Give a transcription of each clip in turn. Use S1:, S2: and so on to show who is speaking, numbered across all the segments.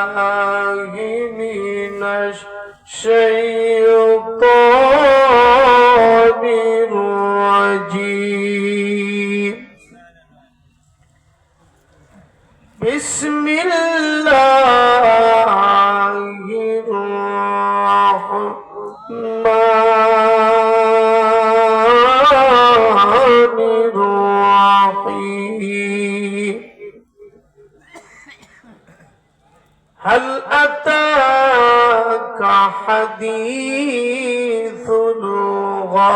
S1: بالله من الشيطان الرجيم بسم الله الرحمن الرحيم هل أتاك حديث الغاشية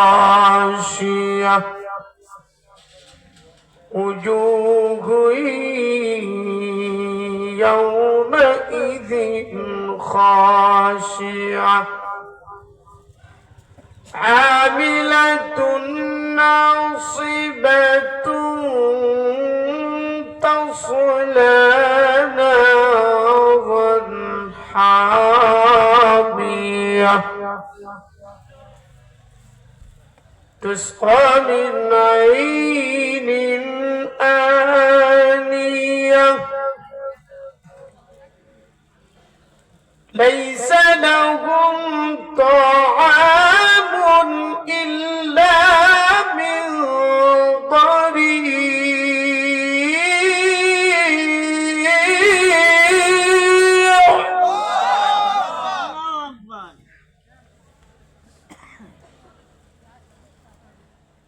S1: وجوه يومئذ خاشعة عاملة ناصبة تصلى نارا حامية تسقى من عين آنية ليس لهم طعام إلا من ضريع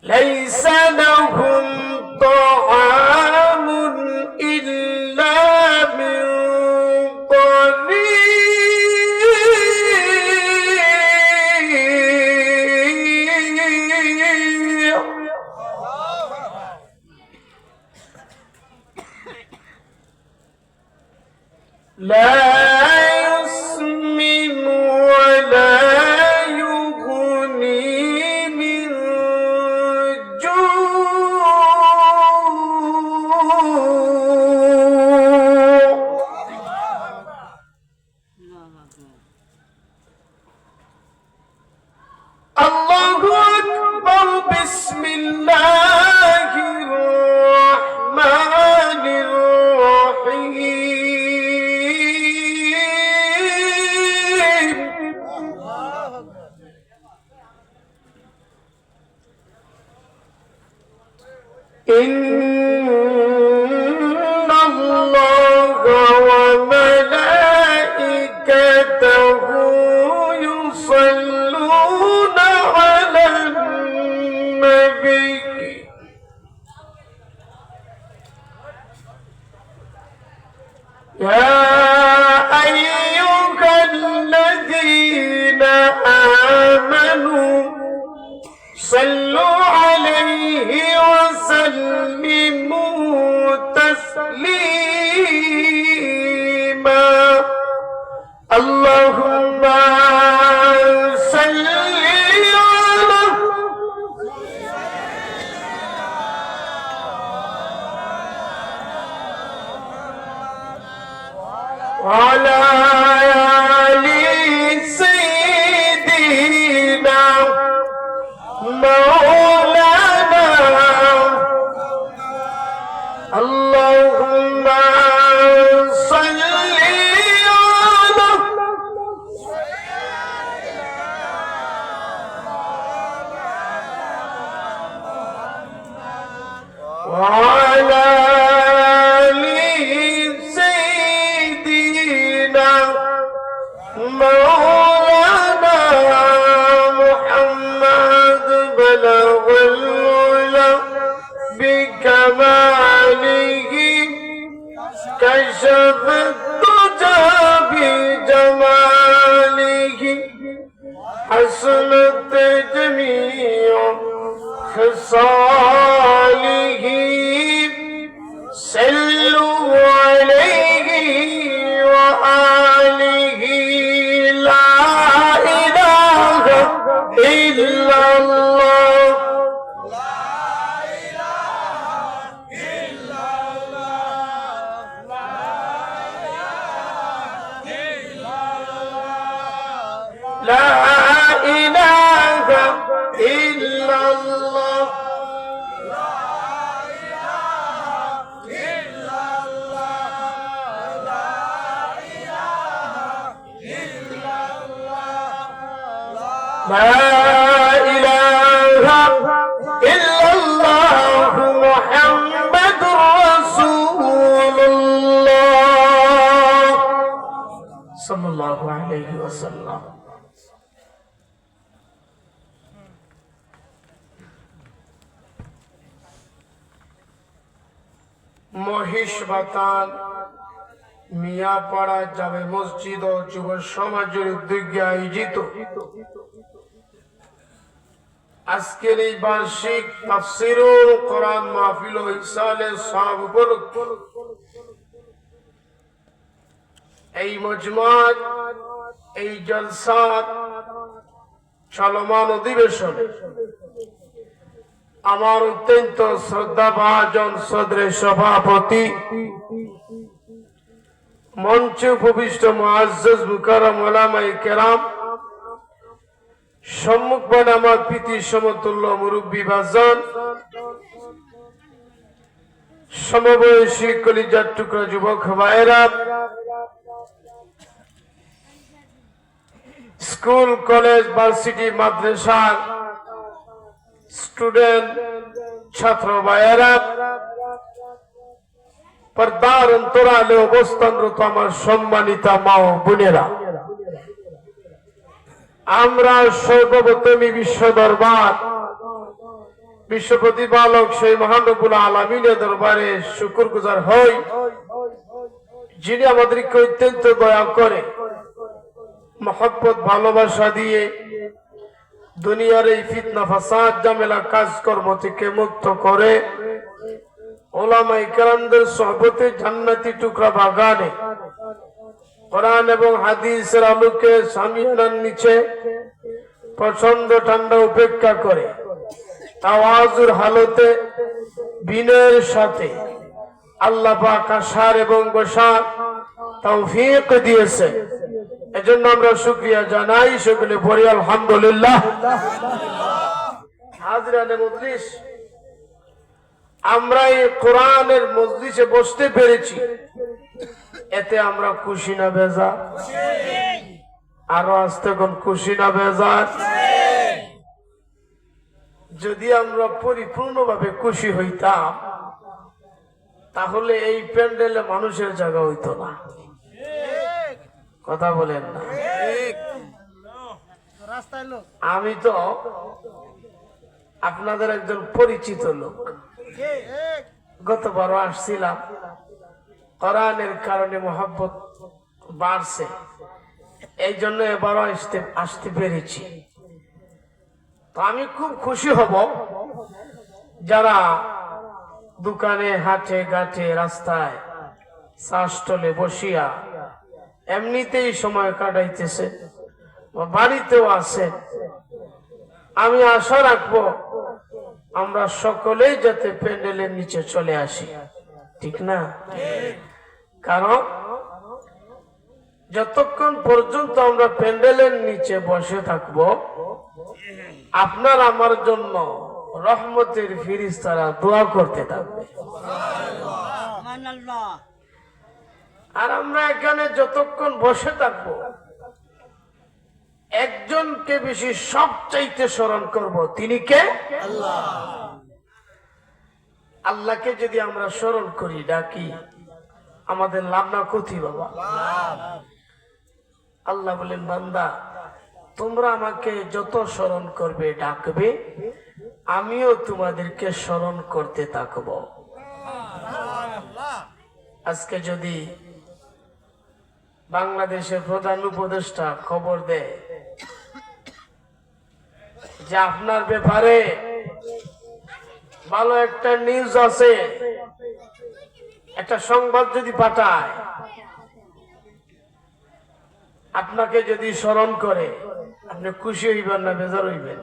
S1: ليس لهم طعام إلا من ضريع لا يسمن ولا يغني من الله أكبر بسم الله الرحمن الرحيم إن الله وملائكته يصلون على النبي يا أيها الذين آمنوا صلوا عليه وسلموا تسليما اللهم صل على آل سيدنا مولانا اللهم صل وعلى آل سيدنا مولانا محمد بلغ العلا بكماله كشف الدجى بجماله حسنت جميع خصاله صلوا عليه وآله لا إله إلا الله لا إله إلا الله لا إله إلا الله لا লা ইলাহা ইল্লাল্লাহ মুহাম্মাদুর রাসূলুল্লাহ সাল্লাল্লাহু আলাইহি ওয়াসাল্লাম। মহিষবাতান মিয়াপাড়া জামে মসজিদ ও যুব সমাজের উদ্যোগে আয়োজিত আজকের এই বার্ষিক তাফসীরুল কোরআন মাহফিল ও ইসালে সাহাব উপলক্ষে এই মজমা, এই জলসা, চলমান অধিবেশন আমার অত্যন্ত শ্রদ্ধাভাজন সদরের সভাপতি, মঞ্চে উপবিষ্ট মুআজ্জাজ মুকাররম উলামায়ে কেরাম, সম্মুখবান আমার প্রীতি সমতুল্য মুরব্বী বাজান, সমবয়সী কলিজার টুকরা যুবক ভাইয়েরা, স্কুল কলেজ ভার্সিটি মাদ্রাসার স্টুডেন্ট ছাত্র ভাইয়েরা, পর্দার অন্তরালে অবস্থানরত আমার সম্মানিতা মা ও বোনেরা, আমরা সর্বপ্রথমই বিশ্ব দরবার, বিশ্ব প্রতিপালক সেই মহান রব্বুল আলামিনের দরবারে শুকরগুজার হই, যিনি আমাদেরকে অত্যন্ত দয়া করে মহব্বত ভালোবাসা দিয়ে দুনিয়ার এই ফিতনা ফাসাদ ঝামেলা কাজকর্ম থেকে মুক্ত করে উলামায়ে কেরামদের সোহবতে জান্নাতি টুকরা বাগানে কোরআন এবং হাদিসের আলোকে সামিয়ানার নিচে প্রচন্ড ঠান্ডা উপেক্ষা করে তাওয়াজুর হালতে বিনয়ের সাথে আল্লাহ পাক আসার এবং বসার তৌফিক দিয়েছে। এজন্য আমরা শুকরিয়া জানাই, সকলে পড়ি আলহামদুলিল্লাহ। হাজরানে মজলিস, আমরা এই কোরআনের মজলিসে বসতে পেরেছি, এতে আমরা খুশি না বেজার? আরো আসতে কোন খুশি না বেজার? যদি আমরা পরিপূর্ণভাবে খুশি হইতাম তাহলে এই প্যান্ডেলে মানুষের জায়গা হইতো না। কথা বলেন না? আমি তো আপনাদের একজন পরিচিত লোক, গতবারও আসছিলাম, কোরআনের কারণে মহব্বত বাড়ছে, এই জন্য এবারও আসতে পেরেছি। তো আমি খুব খুশি হব যারা দোকানে, হাটে ঘাটে, রাস্তায়, চা স্টলে বসিয়া এমনিতেই সময় কাটাইতেছে, বাড়িতেও আছে, আমি আশা রাখবো আমরা সকলেই যাতে প্যান্ডেলের নিচে চলে আসি, ঠিক না? কারণ যতক্ষণ পর্যন্ত আমরা প্যান্ডেলের নিচে বসে থাকবো, আপনার আমার জন্য রহমতের ফেরেশতারা দোয়া করতে থাকবে। আর আমরা এখানে যতক্ষণ বসে থাকবো, একজনকে বেশি সবচাইতে স্মরণ করব, তিনি কে? আল্লাহ। আল্লাহকে যদি আমরা স্মরণ করি, ডাকি, আমাদের লাভ না ক্ষতি? বাবা, আল্লাহ বলেন, বান্দা তোমরা আমাকে যত স্মরণ করবে, ডাকবে, আমিও তোমাদেরকে স্মরণ করতে থাকবো। আজকে যদি বাংলাদেশের প্রধান উপদেষ্টা খবর দেয় যে আপনার ব্যাপারে ভালো একটা নিউজ আছে, একটা সংবাদ যদি পাঠায়, আপনাকে যদি স্মরণ করে, আপনি খুশি হইবেন না বেজার হইবেন?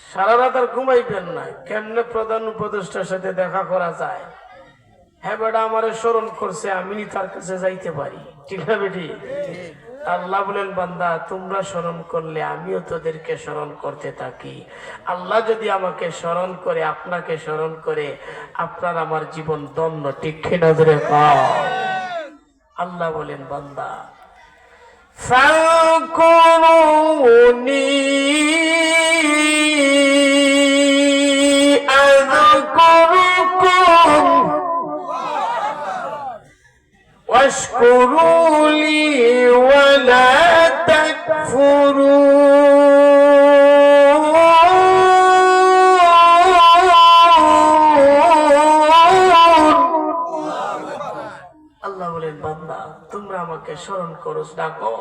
S1: সারা রাত আর ঘুমাইবেন না। কেমনে প্রধান উপদেষ্টার সাথে দেখা করা যায়? হ্যাঁ বেটা আমারে স্মরণ করছে, আমি তার কাছে যাইতে পারি, ঠিক না বেটি? আল্লাহ বলেন, বান্দা তোমরা স্মরণ করলে আমিও তোদেরকে স্মরণ করতে থাকি। আল্লাহ যদি আমাকে স্মরণ করে, আপনাকে স্মরণ করে, আপনার আমার জীবন ধন্য, ঠিক কিনা? আল্লাহ বলেন, বান্দা فاذكروني أذكركم واشكروا لي ولا تكفرون আল্লাহ বলেন বান্দা তোমরা আমাকে স্মরণ করো ডাকো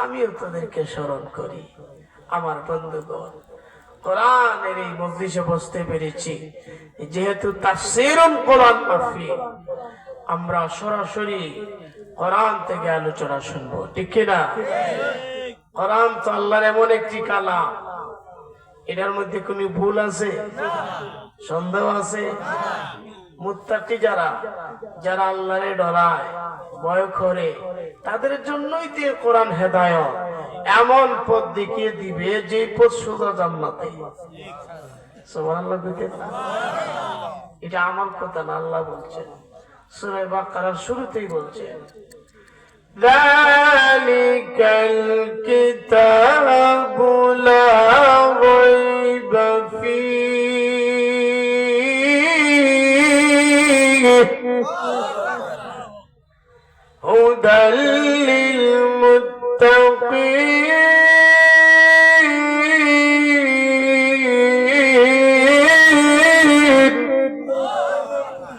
S1: আমিও তাদেরকে স্মরণ করি। আমার বন্ধুগণ কোরআনের এই মজলিসে বসতে পেরেছি যেহেতু তাফসীরুল কোরআন মাহফিল, আমরা সরাসরি কোরআন থেকে আলোচনা শুনবো, ঠিক কিনা? কোরআন তো আল্লাহর এমন একটি কালাম, এটার মধ্যে কোনো ভুল আছে, সন্দেহ আছে? মুত্তাকি যারা যারা আল্লাহরে ডরায়, ভয় করে, তাদের জন্যই তো কোরআন হেদায়েত, এমন পথ দেখিয়ে দিবে যে পথ সোজা জান্নাতে। সুবহানাল্লাহ। এটা আমার কথা না, আল্লাহ বলছেন, সূরা বাকারার শুরুতেই বলছেন যালিকাল কিতাবু লা রাইবা ফীহি হুদাল লিল মুত্তাকিন।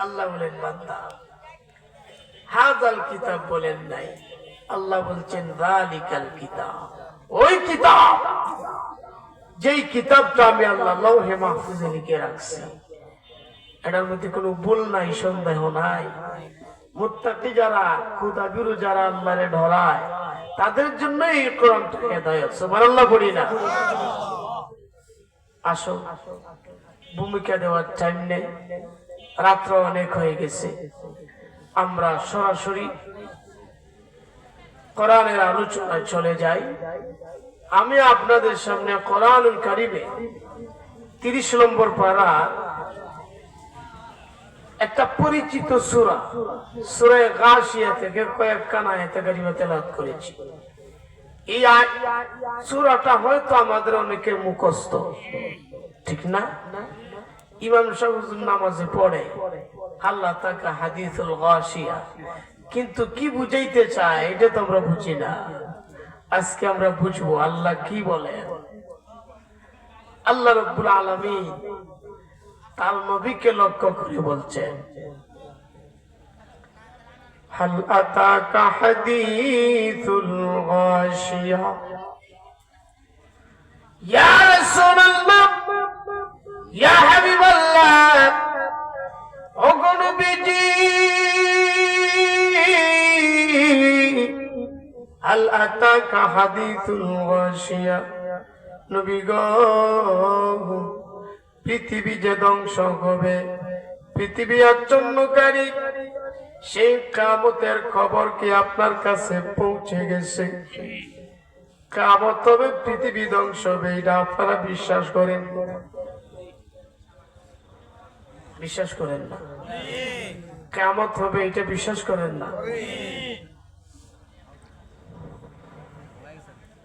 S1: আল্লাহ বলেন বান্দা হাযাল কিতাব বলেন নাই, আল্লাহ বলছেন যালিকাল কিতাব, ওই কিতাব, যেই কিতাবটা আমি আল্লাহ লাউহে মাহফুজে লিখে রাখছি, এটার মধ্যে কোনো ভুল নাই, সন্দেহ নাই। মুত্তাকি যারা, খুদাবিরু যারা আল্লাহরে ডরায়, তাদের জন্য এই কোরআনটা হেদায়েত। সুবহানাল্লাহ পড়ি না? আসো, ভূমিকা দেওয়ার টাইম নেই, রাত্র অনেক হয়ে গেছে, আমরা সরাসরি কোরআনের আলোচনায় চলে যাই। আমি আপনাদের সামনে কোরআনুল কারীমে 30 নম্বর পারা একটা পরিচিত সূরা, সূরা গাশিয়া থেকে কয়েকখানা আয়াত কারিমা তেলাওয়াত করেছি। এই সূরাটা হয়তো আমাদের অনেকের মুখস্থ, ঠিক না? ইমাম সাহেব নামাজে পড়ে আল্লাহ তাআলা হাদিসুল গাশিয়া, কিন্তু কি বুঝাইতে চায় এটা তো আমরা বুঝি না। আজকে আমরা বুঝবো আল্লাহ কি বলেন। আল্লাহ রাব্বুল আলামিন তার নবীকে লক্ষ্য করে বলছেন হাল আতাকা হাদিসুল গাশিয়া। ইয়া রাসূলুল্লাহ, ইয়া হাবিবাল্লাহ, ও নবীজি, হাল আতাকা হাদিসুল গাশিয়া। নবী গো, পৃথিবী যে ধ্বংস হবে, পৃথিবী আচ্ছন্নকারী, সেই কিয়ামতের খবর কি আপনার কাছে পৌঁছে গেছে? কিয়ামত হবে, পৃথিবী ধ্বংস হবে, এটা আপনারা বিশ্বাস করেন? বিশ্বাস করেন না? কিয়ামত হবে এটা বিশ্বাস করেন না?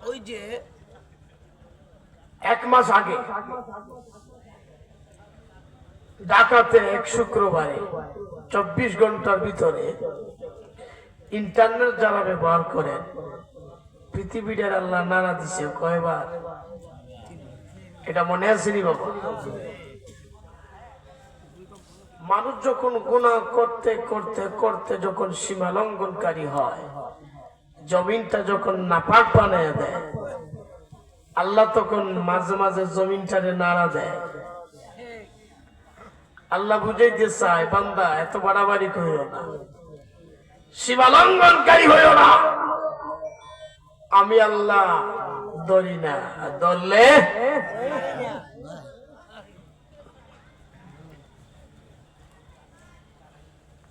S1: ওই যে 1 মাস আগে ঢাকাতে এক শুক্রবারে 24 ঘন্টার ভিতরে ইন্টারনেট যারা ব্যবহার করেন, পৃথিবীটার আল্লাহ নাড়া দিছে কয়বার? এটা মনে আসেনি বাবা? মানুষ যখন গুনাহ করতে করতে করতে যখন সীমা লঙ্ঘনকারী হয়, জমিনটা যখন নাপাক বানিয়ে দেয়, আল্লাহ তখন মাঝে মাঝে জমিনটারে নাড়া দেয়। আল্লাহ বুঝাইতে চায়, বান্দা এত বাড়াবাড়ি করিও না, সীমা লঙ্ঘনকারী হইও না, আমি আল্লাহ ধরি না, ধরলে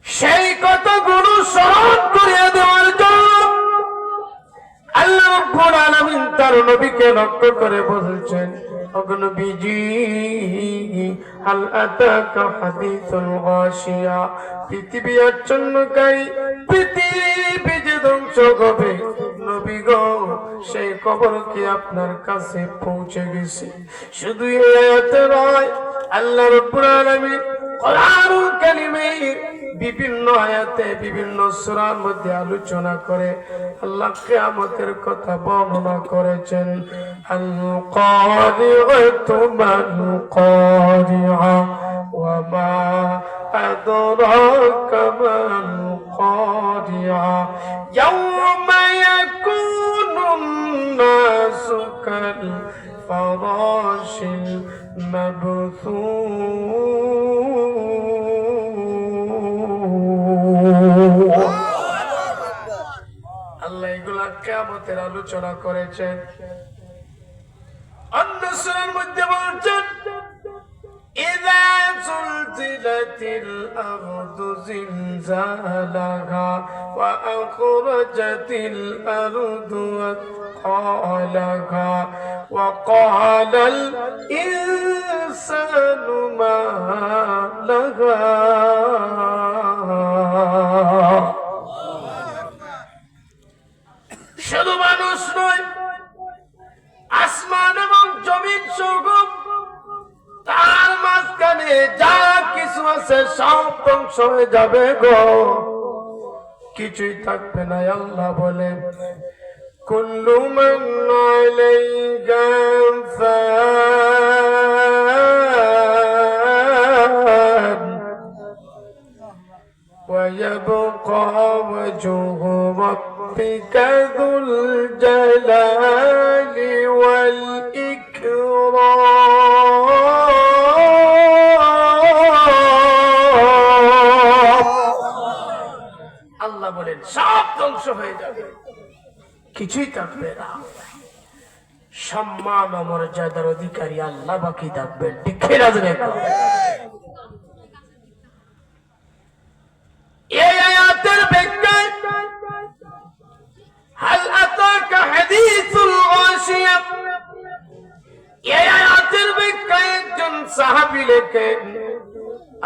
S1: সেই কতগুলো স্মরণ করিয়া দেওয়ার জন্য আল্লাহ রাব্বুল আলামিন তার নবীকে লক্ষ্য করে বলছেন, ও নবীজি, হাল আতাকা হাদিসুল গাশিয়া। পৃথিবী আচ্ছন্নকারী, পৃথিবী যে ধ্বংস হবে, নবী নবী গো সেই খবর কি আপনার কাছে পৌঁছে গেছে? শুধু এই আয়াতে নয়, আল্লাহ রাব্বুল আলামিন কোরআনুল কারীমে বিভিন্ন আয়াতে বিভিন্ন সূরার মধ্যে আলোচনা করে আল্লাহ কিয়ামতের কথা বর্ণনা করেছেন। আল কারিআতু মাল কারিআ ওয়া মা আদরাকা মাল কারিআ ইয়াওমা ইয়াকুনুন নাসু কাল ফারাশিল মাবথুস। আল্লাহ এগুলা কিয়ামতের আলোচনা করেছেন। অন্য সূরার মধ্যে বলছেন ইযা যুলজিলাতিল আরদু জিলজালাহা ওয়া আখরাজাতিল আরদু আথqalaha ওয়া ক্বালাল ইনসানু মা লাহা। শুধু মানুষ নয়, আসমান এবং জমিন স্বর্গ তার মাঝখানে যা কিছু আছে সব ধ্বংস হয়ে যাবে গো, কিছুই থাকবে না। আল্লাহ বলে কুল্লু মান আলাইহা ফান ওয়া ইয়াবকা ওয়াজহু রাব্বিকা যুল জালালি ওয়াল ইকরাম। আল্লাহ বলেন সব ধ্বংস হয়ে যাবে, কিছুই থাকবে না। সম্মান ও মর্যাদার অধিকারী আল্লাহ বাকি থাকবেন। ঠিক রাজনে এই আয়াতের ব্যাখ্যায় হাল আতাকা হাদিসুল গাশিয়া, এই আয়াতের ব্যাখ্যায় একজন সাহাবী লেখেন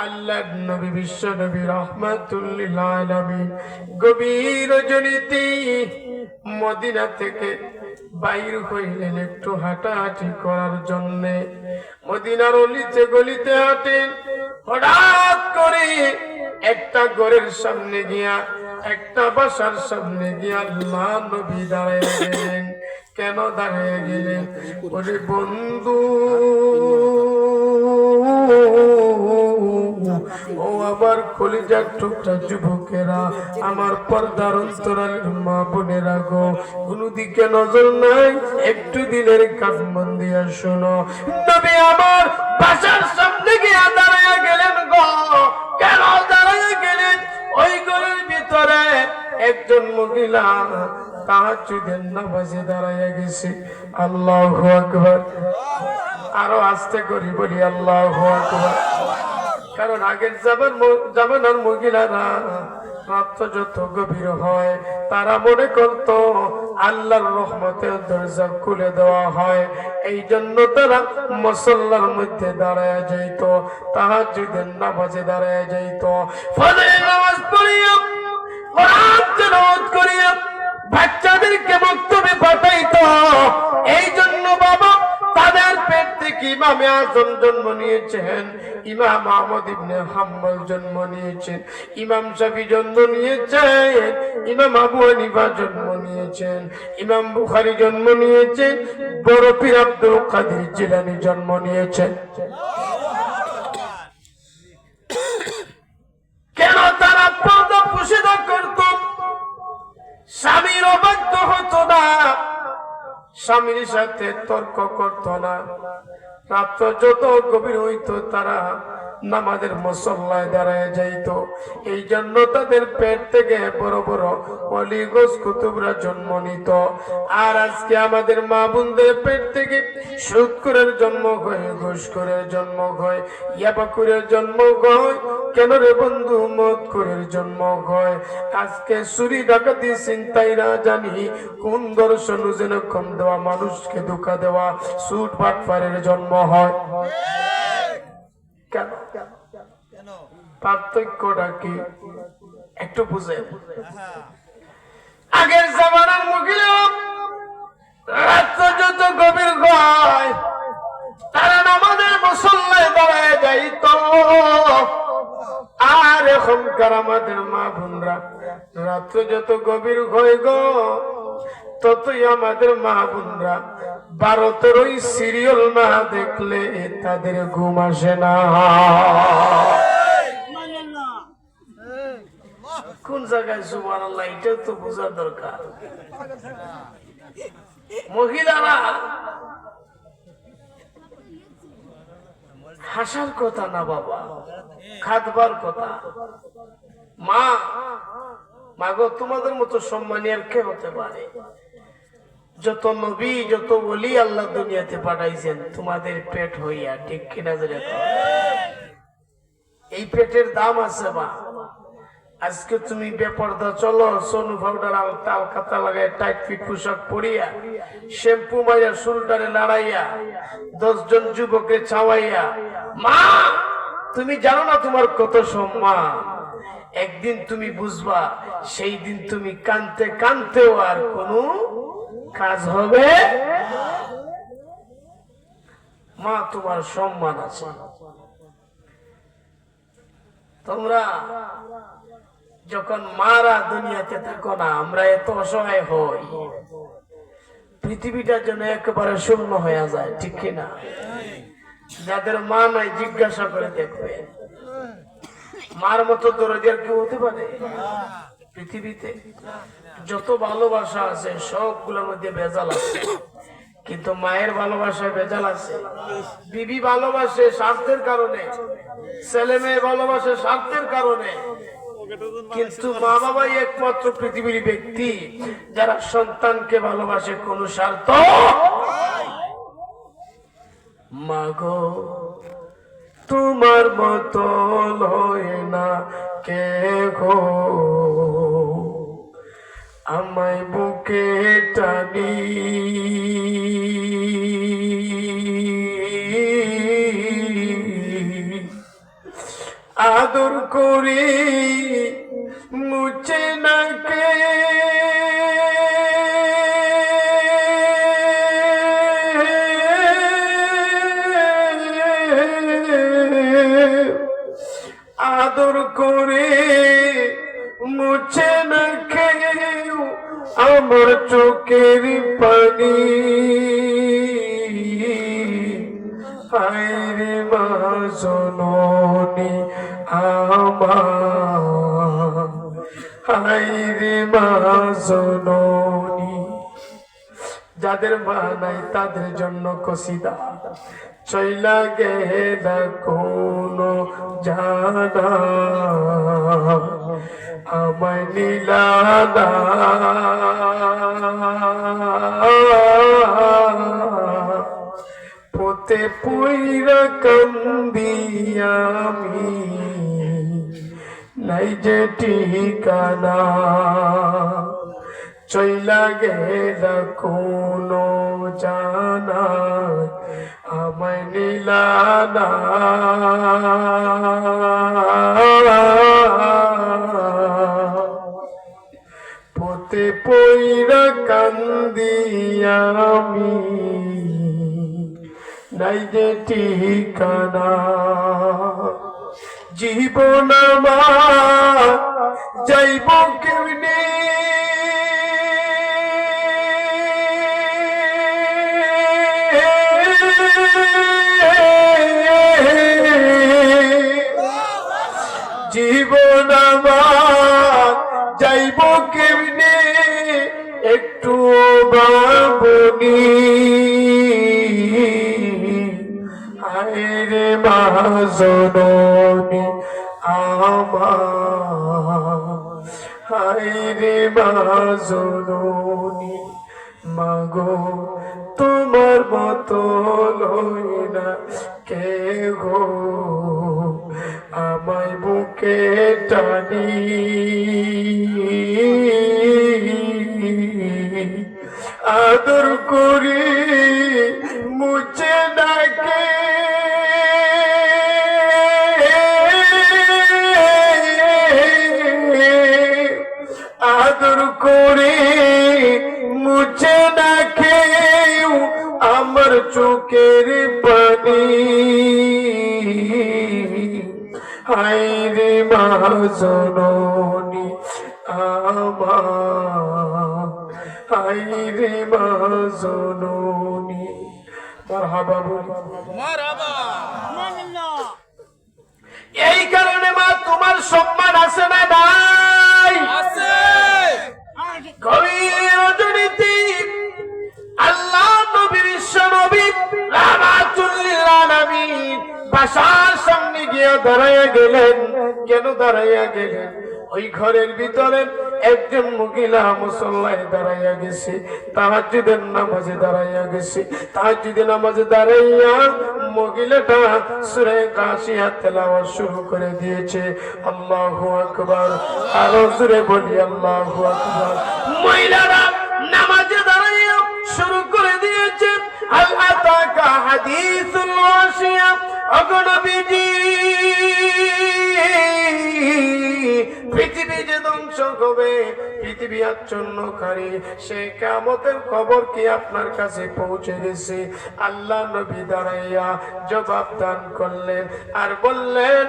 S1: আল্লাহর নবী বিশ্ব নবী রাহমাতুল লিল আলামিন গভীর রজনীতে মদিনা থেকে বাইর হইলেন একটু হাঁটাহাঁটি করার জন্য। মদিনার অলিতে গলিতে হাঁটেন, হঠাৎ করে একটা ঘরের সামনে গিয়া, একটা বাসার সামনে গিয়া আল্লাহ নবী দাঁড়ায় গেলেন। কেন দাঁড়ায় গেলেন? ওরে বন্ধু, ও আমার কলিজার টুকরা যুবকেরা, আমার পর্দার অন্তরালের মা বোনেরা গো, কোনো দিকে নজর নাই, একটু দিলের কান মন দিয়া শোনো। নবী আমার বাসার সামনে গিয়া দাঁড়ায় গেলেন গো। কেন দাঁড়ায় গেলেন? ওই ঘরের ভিতরে একজন মহিলা তাহাজ্জুদের নামাজে দাঁড়ায় গেছে। আল্লাহু আকবার। আরো আস্তে করি বলি আল্লাহু আকবার। কারণ আগের জামানার মহিলারা রাত যত গভীর হয় তারা মনে করত আল্লাহর রহমতের দরজা খুলে দেওয়া হয়, এই জন্য তারা মুসল্লার মধ্যে দাঁড়ায় যাইত, তাহাজ্জুদের নামাজে দাঁড়ায় যাইত, ফজরের নামাজ পড়িয়া কোরআন তেলাওয়াত করিয়া বাচ্চাদেরকে মক্তবে পাঠাইত। এই জন্য বাবা তাদের পেট থেকে ইমামে আযম জন্ম নিয়েছেন, ইমাম আহমদ ইবনে হাম্বল জন্ম নিয়েছেন, ইমাম শাফি জন্ম নিয়েছেন, ইমাম আবু হানিফা জন্ম নিয়েছেন, ইমাম বুখারী জন্ম নিয়েছেন, বড় পীর আব্দুল কাদের জিলানী জন্ম নিয়েছেন। কেন তারা পর্দা পোশিদা করত? স্বামীর অবাধ্য হতো না, স্বামীর সাথে তর্ক করত না। রাত যত গভীর হইত তারা নামাজের মুসল্লায় দাঁড়ায় যাইত। এই জন্য তাদের পেট থেকে বড় বড় ওলি গোস কুতুবরা জন্ম নিত। আর আজকে আমাদের মা বোনদের পেট থেকে সুদখোরের জন্ম হয়, ঘুষখোরের জন্ম হয়, ইয়াবাখোরের জন্ম হয়। কেন রে বন্ধু? মদখোরের জন্ম হয়। আজকে চুরি ডাকাতি চিন্তাইরা জানি কোন দর্শন যেন কম দেওয়া, মানুষকে ধোঁকা দেওয়া, সুদ বাটপারের জন্ম হয়। কেন? পার্থক্যটা কি একটু বুঝে? আগের জামানার মহিলা রাত্র যত গভীর হয় তারা নামাজের মুসল্লায় দাঁড়ায় যাইত। আর এখনকার আমাদের মা বোনরা রাত্র যত গভীর হয় গো ততই আমাদের মা বোনরা 12-13 সিরিয়াল না দেখলে তাদের ঘুম আসে না। কোন জায়গায় সুবহানাল্লাহ, এটাও তো বোঝা দরকার। মহিলারা হাসার কথা না বাবা, খাদবার কথা। মা মাগো, তোমাদের মতো সম্মানী আর কে হতে পারে? যত নবী যত ওলি আল্লাহ দুনিয়াতে পাঠাইছেন তোমাদের পেট হইয়া, ঠিক কিনা? এই পেটের দাম আছে মা। আজকে তুমি বেপরদা চলো, সোনু পাউডার তাল কাতা লাগাই টাইট ফিট পোশাক পরিয়া, শ্যাম্পু মাইয়া চুলটারে লড়াইয়া 10 জন যুবকে ছাওয়াইয়া, মা তুমি জানো না তোমার কত সম্মান। একদিন তুমি বুঝবা, সেই দিন তুমি কানতে কানতেও আর কোনো কাজ হবে। মা তোমার সম্মান আছে। তোমরা যখন মারা দুনিয়াতে থাকো না, আমরা এত অসহায় হই, পৃথিবীটা যেন একেবারে শূন্য হয়ে যায়, ঠিক কিনা? যাদের মা নাই জিজ্ঞাসা করে দেখবে, মার মতো দরদি আর কেউ হতে পারে? পৃথিবীতে যত ভালোবাসা আছে সবগুলোর মধ্যে ভেজাল আছে, কিন্তু মায়ের ভালোবাসায় ভেজাল আছে। বিবি ভালোবাসে স্বার্থের কারণে, ছেলে মেয়ে ভালোবাসে স্বার্থের কারণে, কিন্তু মা বাবাই একমাত্র পৃথিবীর ব্যক্তি যারা সন্তানকে ভালোবাসে কোন স্বার্থ। মাগো তোমার মতো লয় না কে গো, আমায় বুকে টানি আদর করি মুছে না কে, আদর করে মুছে না কেউ আমার চোখের পানি। হায়রে মা জননী আমার, হায়রে মা জননী। যাদের মা নাই তাদের জন্য কসিদা। চইলা গেলা কোন জানা আমায় নীলাদা, পোতে পুইরা কান্দি আমি, নাই যে ঠিকানা। চইলা গেলা কোন জানা আমায় নীলাদা, পোতে পইরা কান্দি আমি, নাই যে ঠিকানা। জীবন আমার যাইব কেমনে, জীবন আমার যাইব কেমনে একটু ভাবনি। হায়রে মা জননী আমার, হায়রে মা জননী। মাগো তোমার মতো লয় না কে গো, আমায় বুকে টানি আদর করি মুছে ডাকে, আদর করে মুছে না খেয়েও আমার চোখের পানি হায়রে মা জননী আমার হায়রে মা জননী মারহাবা বলি মারহাবা এই কারণে মা তোমার সম্মান আছে না নাই আছে কবি রজনীতি আল্লাহ নবী বিশ্ব নবী রাহমাতুল লিল আলামিন বাসার সামনে গিয়ে দাঁড়াইয়া গেলেন কেন দাঁড়াইয়া গেলেন ওই ঘরের ভিতরে একজন মহিলা মুসল্লায় দাঁড়াইয়া গেছে তাহাজ্জুদের নামাজে দাঁড়াইয়া গেছে তাহাজ্জুদের নামাজে দাঁড়াইয়া মহিলাটা সূরা গাশিয়া তেলাওয়াত শুরু করে দিয়েছে আল্লাহু আকবার আরো জোরে বলি আল্লাহু আকবার মহিলারা নামাজে দাঁড়াইয়া শুরু করে দিয়েছে আল আতাকা হাদিসুল ওয়াসিয়া অগনবীজি পৃথিবী যে ধ্বংস হবে পৃথিবী আচ্ছন্নকারী সেই কিয়ামতের খবর কি আপনার কাছে পৌঁছে গেছে আল্লাহ নবী দাঁড়াইয়া জবাব দান করলেন আর বললেন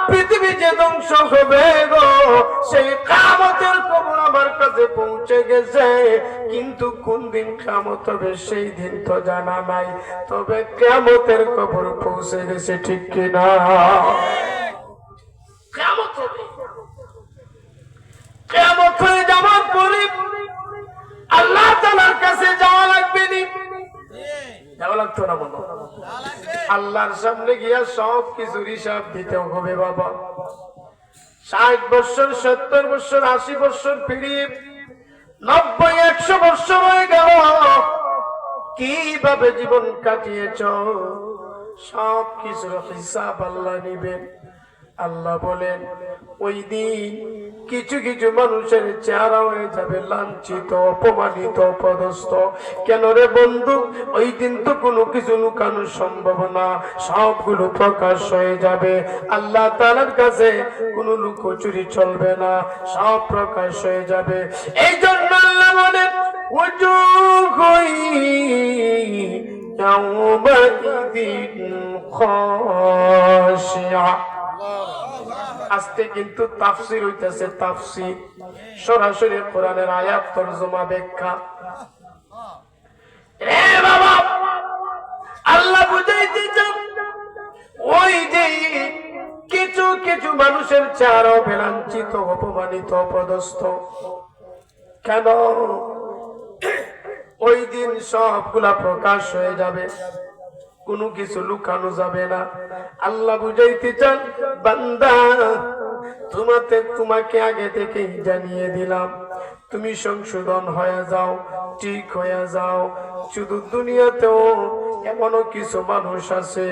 S1: পৃথিবী যে ধ্বংস হবে গো সেই কিয়ামতের খবর আমার কাছে পৌঁছে গেছে কিন্তু কোন দিন কিয়ামত হবে সেই দিন তো জানা নাই তবে কিয়ামতের খবর পৌঁছে গেছে ঠিক কিনা কিয়ামত হবে কিয়ামত হয়ে যাওয়ার পরে আল্লাহ তাআলার কাছে যাওয়া লাগবে নি যাওয়া লাগতো না বলো আল্লাহর সামনে গিয়া সব কিছুর হিসাব দিতে হবে বাবা 60 বছর 70 বছর 80 বছর পেরিয়ে 90-100 বছর হয়ে গেল কিভাবে জীবন কাটিয়েছ সব কিছুর হিসাব আল্লাহ নিবেন আল্লাহ বলেন ওই দিন কিছু কিছু মানুষের চেহারা হয়ে যাবে লাঞ্ছিত অপমানিত অপদস্থ কেন রে বন্ধু ওই দিন তো কোনো কিছু লুকানো সম্ভব না সবগুলো প্রকাশ হয়ে যাবে আল্লাহ তাআলার কাছে কোনো লুকোচুরি চলবে না সব প্রকাশ হয়ে যাবে এই জন্য আল্লাহ বলেন ওজুহুই ইয়াউমাইদিন খাশিয়া আজকে কিন্তু তাফসীর হইতেছে তাফসীর সরাসরি কোরআনের আয়াত তরজমা ব্যাখ্যা রে বাবা আল্লাহ বুঝাইতেছেন ওই যে কিছু কিছু মানুষের চেহারা লাঞ্ছিত অপমানিত অপদস্থ কেন ওই দিন সবগুলা প্রকাশ হয়ে যাবে কোনো কিছু লুকানো যাবে না আল্লাহ বুঝাইতে চান বান্দা তোমাকে আগে থেকেই জানিয়ে দিলাম তুমি সংশোধন হয়ে যাও ঠিক হয়ে যাও শুধু দুনিয়াতেও এমনও কিছু মানুষ আছে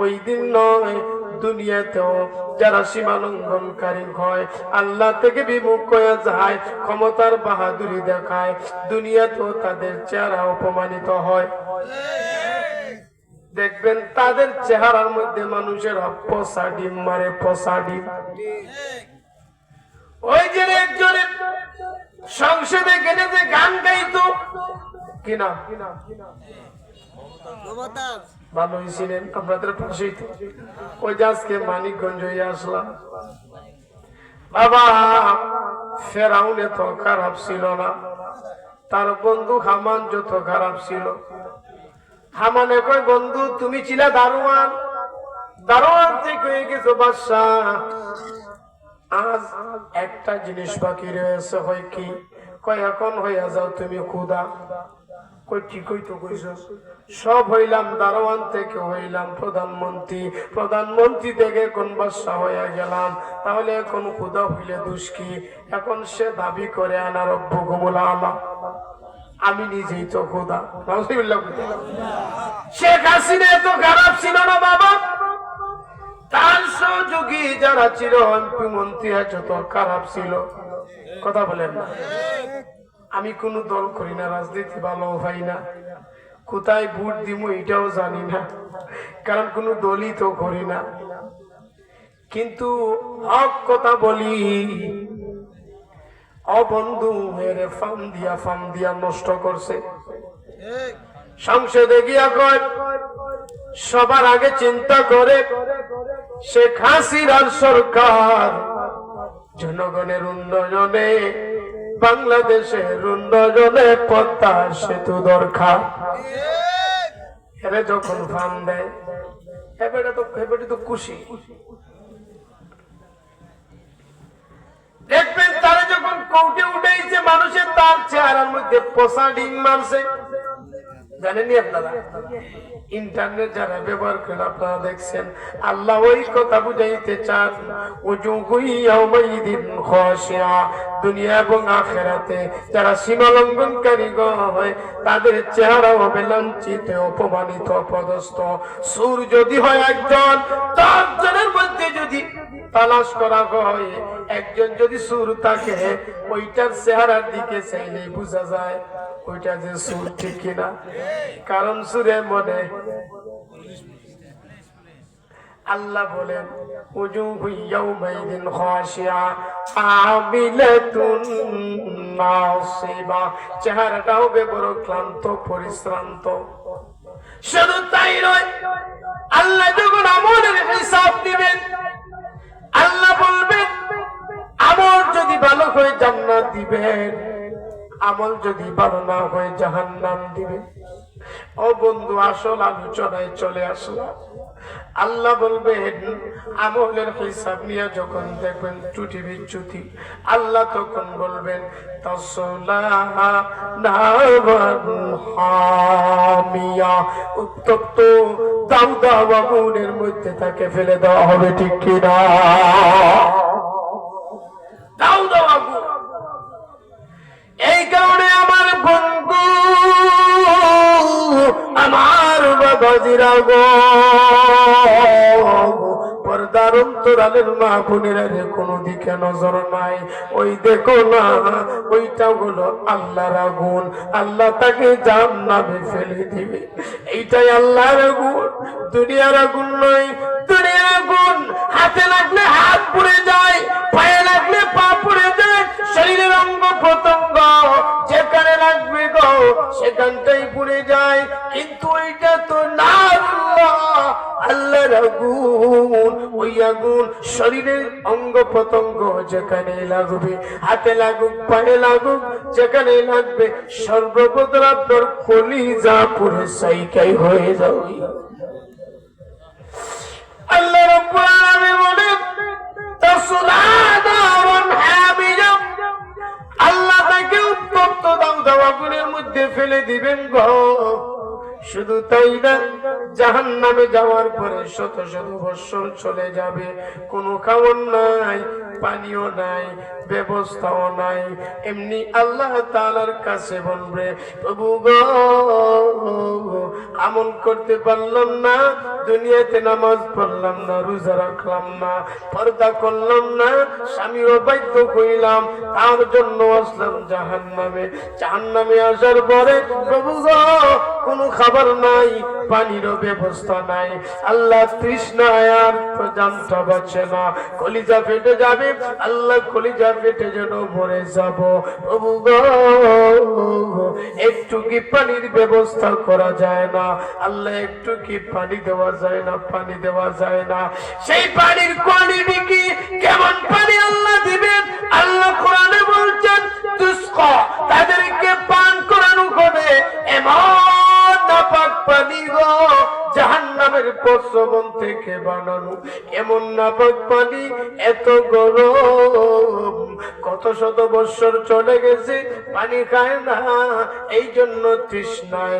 S1: ওই দিন নয় দুনিয়াতেও যারা সীমালঙ্ঘনকারী হয় আল্লাহ থেকে বিমুখ হয়ে যায় ক্ষমতার বাহাদুরি দেখায় দুনিয়াতেও তাদের চেহারা অপমানিত হয় দেখবেন তাদের চেহারার মধ্যে মানুষের পচা ডিম মারে পচা ডিম ওই যে একজনের সংসদে গেলে যে গান গাইতো কিনা ভালোই ছিলেন আপনাদের পাশেই তো ওই যে আজকে মানিকগঞ্জ হয়ে আসলাম বাবা ফেরাউন এত খারাপ ছিল না তার বন্ধু হামান যত খারাপ ছিল হামানে কয় বন্ধু তুমি ছিলা দারোয়ান দারোয়ান থেকে হয়ে গেছো বাদশাহ আজ একটা জিনিস বাকি রয়েছে হয় কি কয় এখন হইয়া যাও তুমি খুদা কই ঠিকই তো কইছ সব হইলাম দারোয়ান থেকে হইলাম প্রধানমন্ত্রী প্রধানমন্ত্রী থেকে কোন বাদশা হইয়া গেলাম তাহলে এখন খুদা হইলে দোষ কি এখন সে দাবি করে আনা রব্বুকুমুল আলা আমি নিজেই তো খুদা শেখ হাসিনা এত খারাপ ছিল না বাবা তার সহযোগী যারা ছিল এমপি মন্ত্রী যত খারাপ ছিল কথা বলেন না আমি কোন দল করি না রাজনীতি ভালো ভাই না কোথায় ভোট দিব এটাও জানি না কারণ কোন দলই তো করি না কিন্তু হক কথা বলি অবন্ধু এর ফাম দিয়া নষ্ট করছে। সংসদে গিয়া কয় সবার আগে চিন্তা করে শেখ হাসিনার সরকার জনগণের উন্নয়নে, বাংলাদেশের উন্নয়নে পদ্মা সেতু দরকার। এরা যখন ফান দেয় এবারে তো খুশি। দেখবেন তারা যখন কৌটে উঠেছে মানুষের তার চেহারার মধ্যে পচা ডিম মারছে। জানেননি আপনারা? ইন্টারনেট যারা ব্যবহার করেন আপনারা দেখছেন, আল্লাহ ওই কথা বুঝাইতে চান দুনিয়া এবং আখিরাতে যারা সীমা লঙ্ঘনকারী হয় তাদের চেহারা হবে লাঞ্ছিত, অপমানিত, অপদস্থ। সুর যদি হয় একজন, 10 জনের মধ্যে যদি তালাশ করা হয়, একজন যদি সুর থাকে ওইটার চেহারার দিকে চাইলে বোঝা যায় ওইটা যে সুর ঠিক কিনা। কারণ সুরে মনে আল্লাহ বলেন চেহারাটা হবে বড় ক্লান্ত, পরিশ্রান্ত। শুধু তাই নয়, আল্লাহ যখন আমলের হিসাব দিবেন আল্লাহ বলবেন আমল যদি ভালো হয় জান্নাত দিবেন, আমল যদি ভালো না হয় জাহান্নাম দিবেন। ও বন্ধু, আসল আলোচনায় চলে আসলাম। আল্লাহ বলবেন আমলের হিসাব নিয়ে যখন দেখবেন ত্রুটি বিচ্যুতি, আল্লাহ তখন বলবেন উত্তপ্ত দাউদা আগুনের মধ্যে তাকে ফেলে দেওয়া হবে, ঠিক কিনা? দাউদা আগুন। এই কারণে আমার বন্ধু, আমার বাবাজিরা গো, পর্দার অন্তরালের মা বোনেরা যে কোনো দিকে নজর নাই, ওই দেখো না, ওইটা হলো আল্লাহর আগুন। আল্লাহ তাকে জাহান্নামে ফেলে দিবে। এইটাই আল্লাহর আগুন, দুনিয়ার আগুন নয়। দুনিয়ার আগুন হাতে লাগলে হাত পুড়ে যায়, পায়ে লাগলে পা পুড়ে যায়, শরীরের অঙ্গ প্রত্যঙ্গ যেখানে লাগবে গো সেখানটাই পুড়ে যায়। কিন্তু ওইটা তো না, আল্লাহর আগুন। ওই আগুন শরীরের অঙ্গ প্রত্যঙ্গ যেখানে লাগবে, হাতে লাগুক, পায়ে লাগুক, যেখানে লাগবে সর্বপ্রথম আপনার কলিজা পুরে সাইকাই হয়ে যাবে। আল্লাহ রাব্বুল আলামিন বলেন তাসলা নারান হামিয়া, আল্লাহ তাকে উত্তপ্ত দাউদা আগুনের মধ্যে ফেলে দিবেন গো। শুধু তাই না, জাহান্নামে যাওয়ার পরে শত শত বৎসর চলে যাবে, কোনো খাবার নাই, পানিও নাই, ব্যবস্থাও নাই। এমনি আল্লাহ তাআলার কাছে বলবে প্রভু গো, আমল করতে পারলাম না, দুনিয়াতে নামাজ পড়লাম না, রোজা রাখলাম না, পর্দা করলাম না, স্বামীর অবাধ্য কইলাম, তার জন্য আসলাম জাহান্নামে। জাহান্নামে আসার পরে প্রভু গো, কোনো খাবার নাই, পানিরও ব্যবস্থা নাই। আল্লাহ তৃষ্ণায় আর জানটা বাঁচে না, কলিজা ফেটে যাবে। আল্লাহ কলিজা ফেটে যেন মরে যাব। প্রভু গো, একটু কি পানির ব্যবস্থা করা যায় না? আল্লাহ একটু কি পানি দেওয়া যায় না? পানি দেওয়া যায় না। সেই পানির কোয়ালিটি কি, কেমন পানি আল্লাহ দিবেন? আল্লাহ কোরআনে বলছেন তুসকা, তাদেরকে পান করানো হবে এমন নাপাক পানি গো, জাহান্নামের প্রস্রবণ থেকে বানানো এমন নাপাক পানি, এত গরম, কত শত বৎসর চলে গেছে, পানি খায় না, এই জন্য তৃষ্ণায়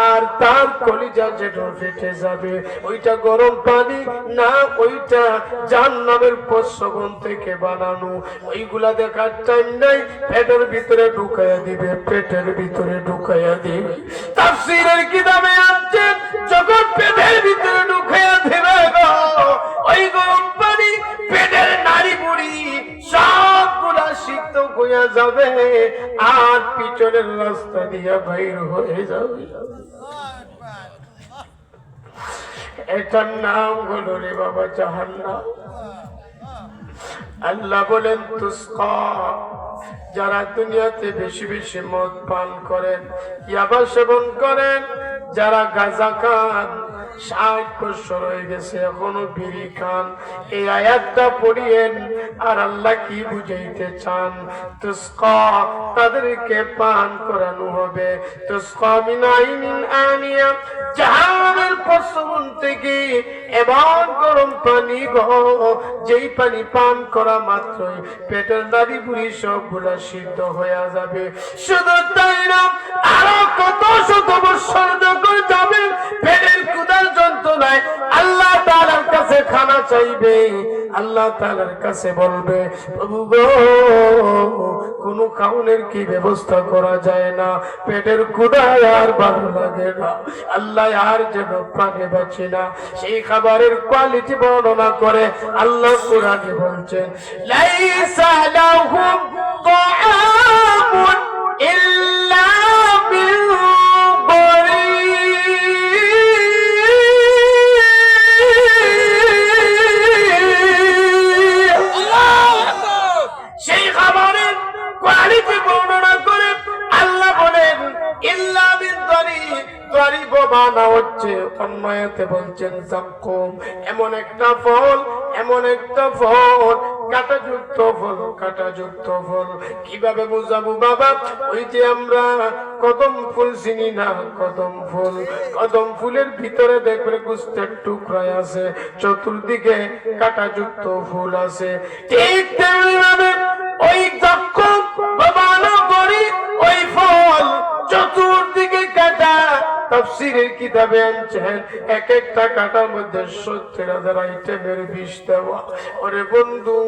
S1: আর তার কলিজা যেটা ফেটে যাবে। ওইটা গরম পানি না, ওইটা জাহান্নামের প্রস্রবণ থেকে বানানো। ওইগুলা দেখার টাইম নাই, পেটের ভিতরে ঢুকাইয়া দিবে, পেটের ভিতরে ঢুকাইয়া দিবে। তাফসীরের কিতাবে আছে যখন পেটের ভিতরে ঢুকাইয়া দিবে গো, ওই গরম পানি পেটের নাড়ি বুড়ি সবগুলা সিদ্ধ হইয়া যাবে আর পিছনের রাস্তা দিয়ে বাইর হয়ে যাবে। এটার নাম হলো রে বাবা জাহান্নাম। আল্লাহ বলেন তুসকা, যারা দুনিয়াতে বেশি বেশি মদ পান করেন, ইয়াবা সেবন করেন, যারা গাঁজা খান, 60 বছর হয়ে গেছে এখনো বিড়ি খান, এই আয়াতটা পড়িয়েন। আর আল্লাহ কি বুঝাইতে চান? তুসকা, তাদেরকে পান করানো হবে। তুসকা মিন আইনিন আনিয়া, জাহান্নামের প্রস্রবণ থেকে এমন গরম পানি গো, যেই পানি পান করা মাত্রই পেটের নাড়ি বুড়ি সবগুলা সিদ্ধ হয়ে যাবে। শুধু তাই না, আরো কত শত বছর যখন যাবে পেটের ক্ষুধার যন্ত্রণায় আল্লাহ তাআলার কাছে খানা চাইবে। আল্লাহ তাআলার কাছে বলবে, প্রভু গো, কোন খাওনের কি ব্যবস্থা করা যায় না, পেটের ক্ষুধায় আর ভালো লাগে না, আল্লাহ আর যেন প্রাণে বাঁচি না। সেই খাবারের কোয়ালিটি বর্ণনা করে আল্লাহ কোরআনে বলছেন, লাইসা লাহুম তাআমুন ইল্লা মিন সেই খাবারের কোয়ালিটি বর্ণনা করে আল্লাহ বলেন, ইল্লা মিন দরিব বানা হচ্ছে, অন্যতে বলছেন জাক্কুম, এমন একটা ফল, এমন একটা ফল, কাঁটাযুক্ত ফল, কাঁটাযুক্ত ফল। কিভাবে বুঝাবো বাবা? ওই যে আমরা কদম ফুল চিনি না, কদম ফুল, কদম ফুলের ভিতরে দেখবে গোস্তের টুকরায় আছে, চতুর্দিকে কাঁটাযুক্ত ফুল আছে, ঠিক তেমনি ওই জাক্কুম বানা করি ওই ফল, চতুর্দিকে কাঁটা। তাফসীরের কিতাবে আনছেন এক একটা কাঁটার মধ্যে 70,000 আইটেমের বিষ দেওয়া। ওরে বন্ধু,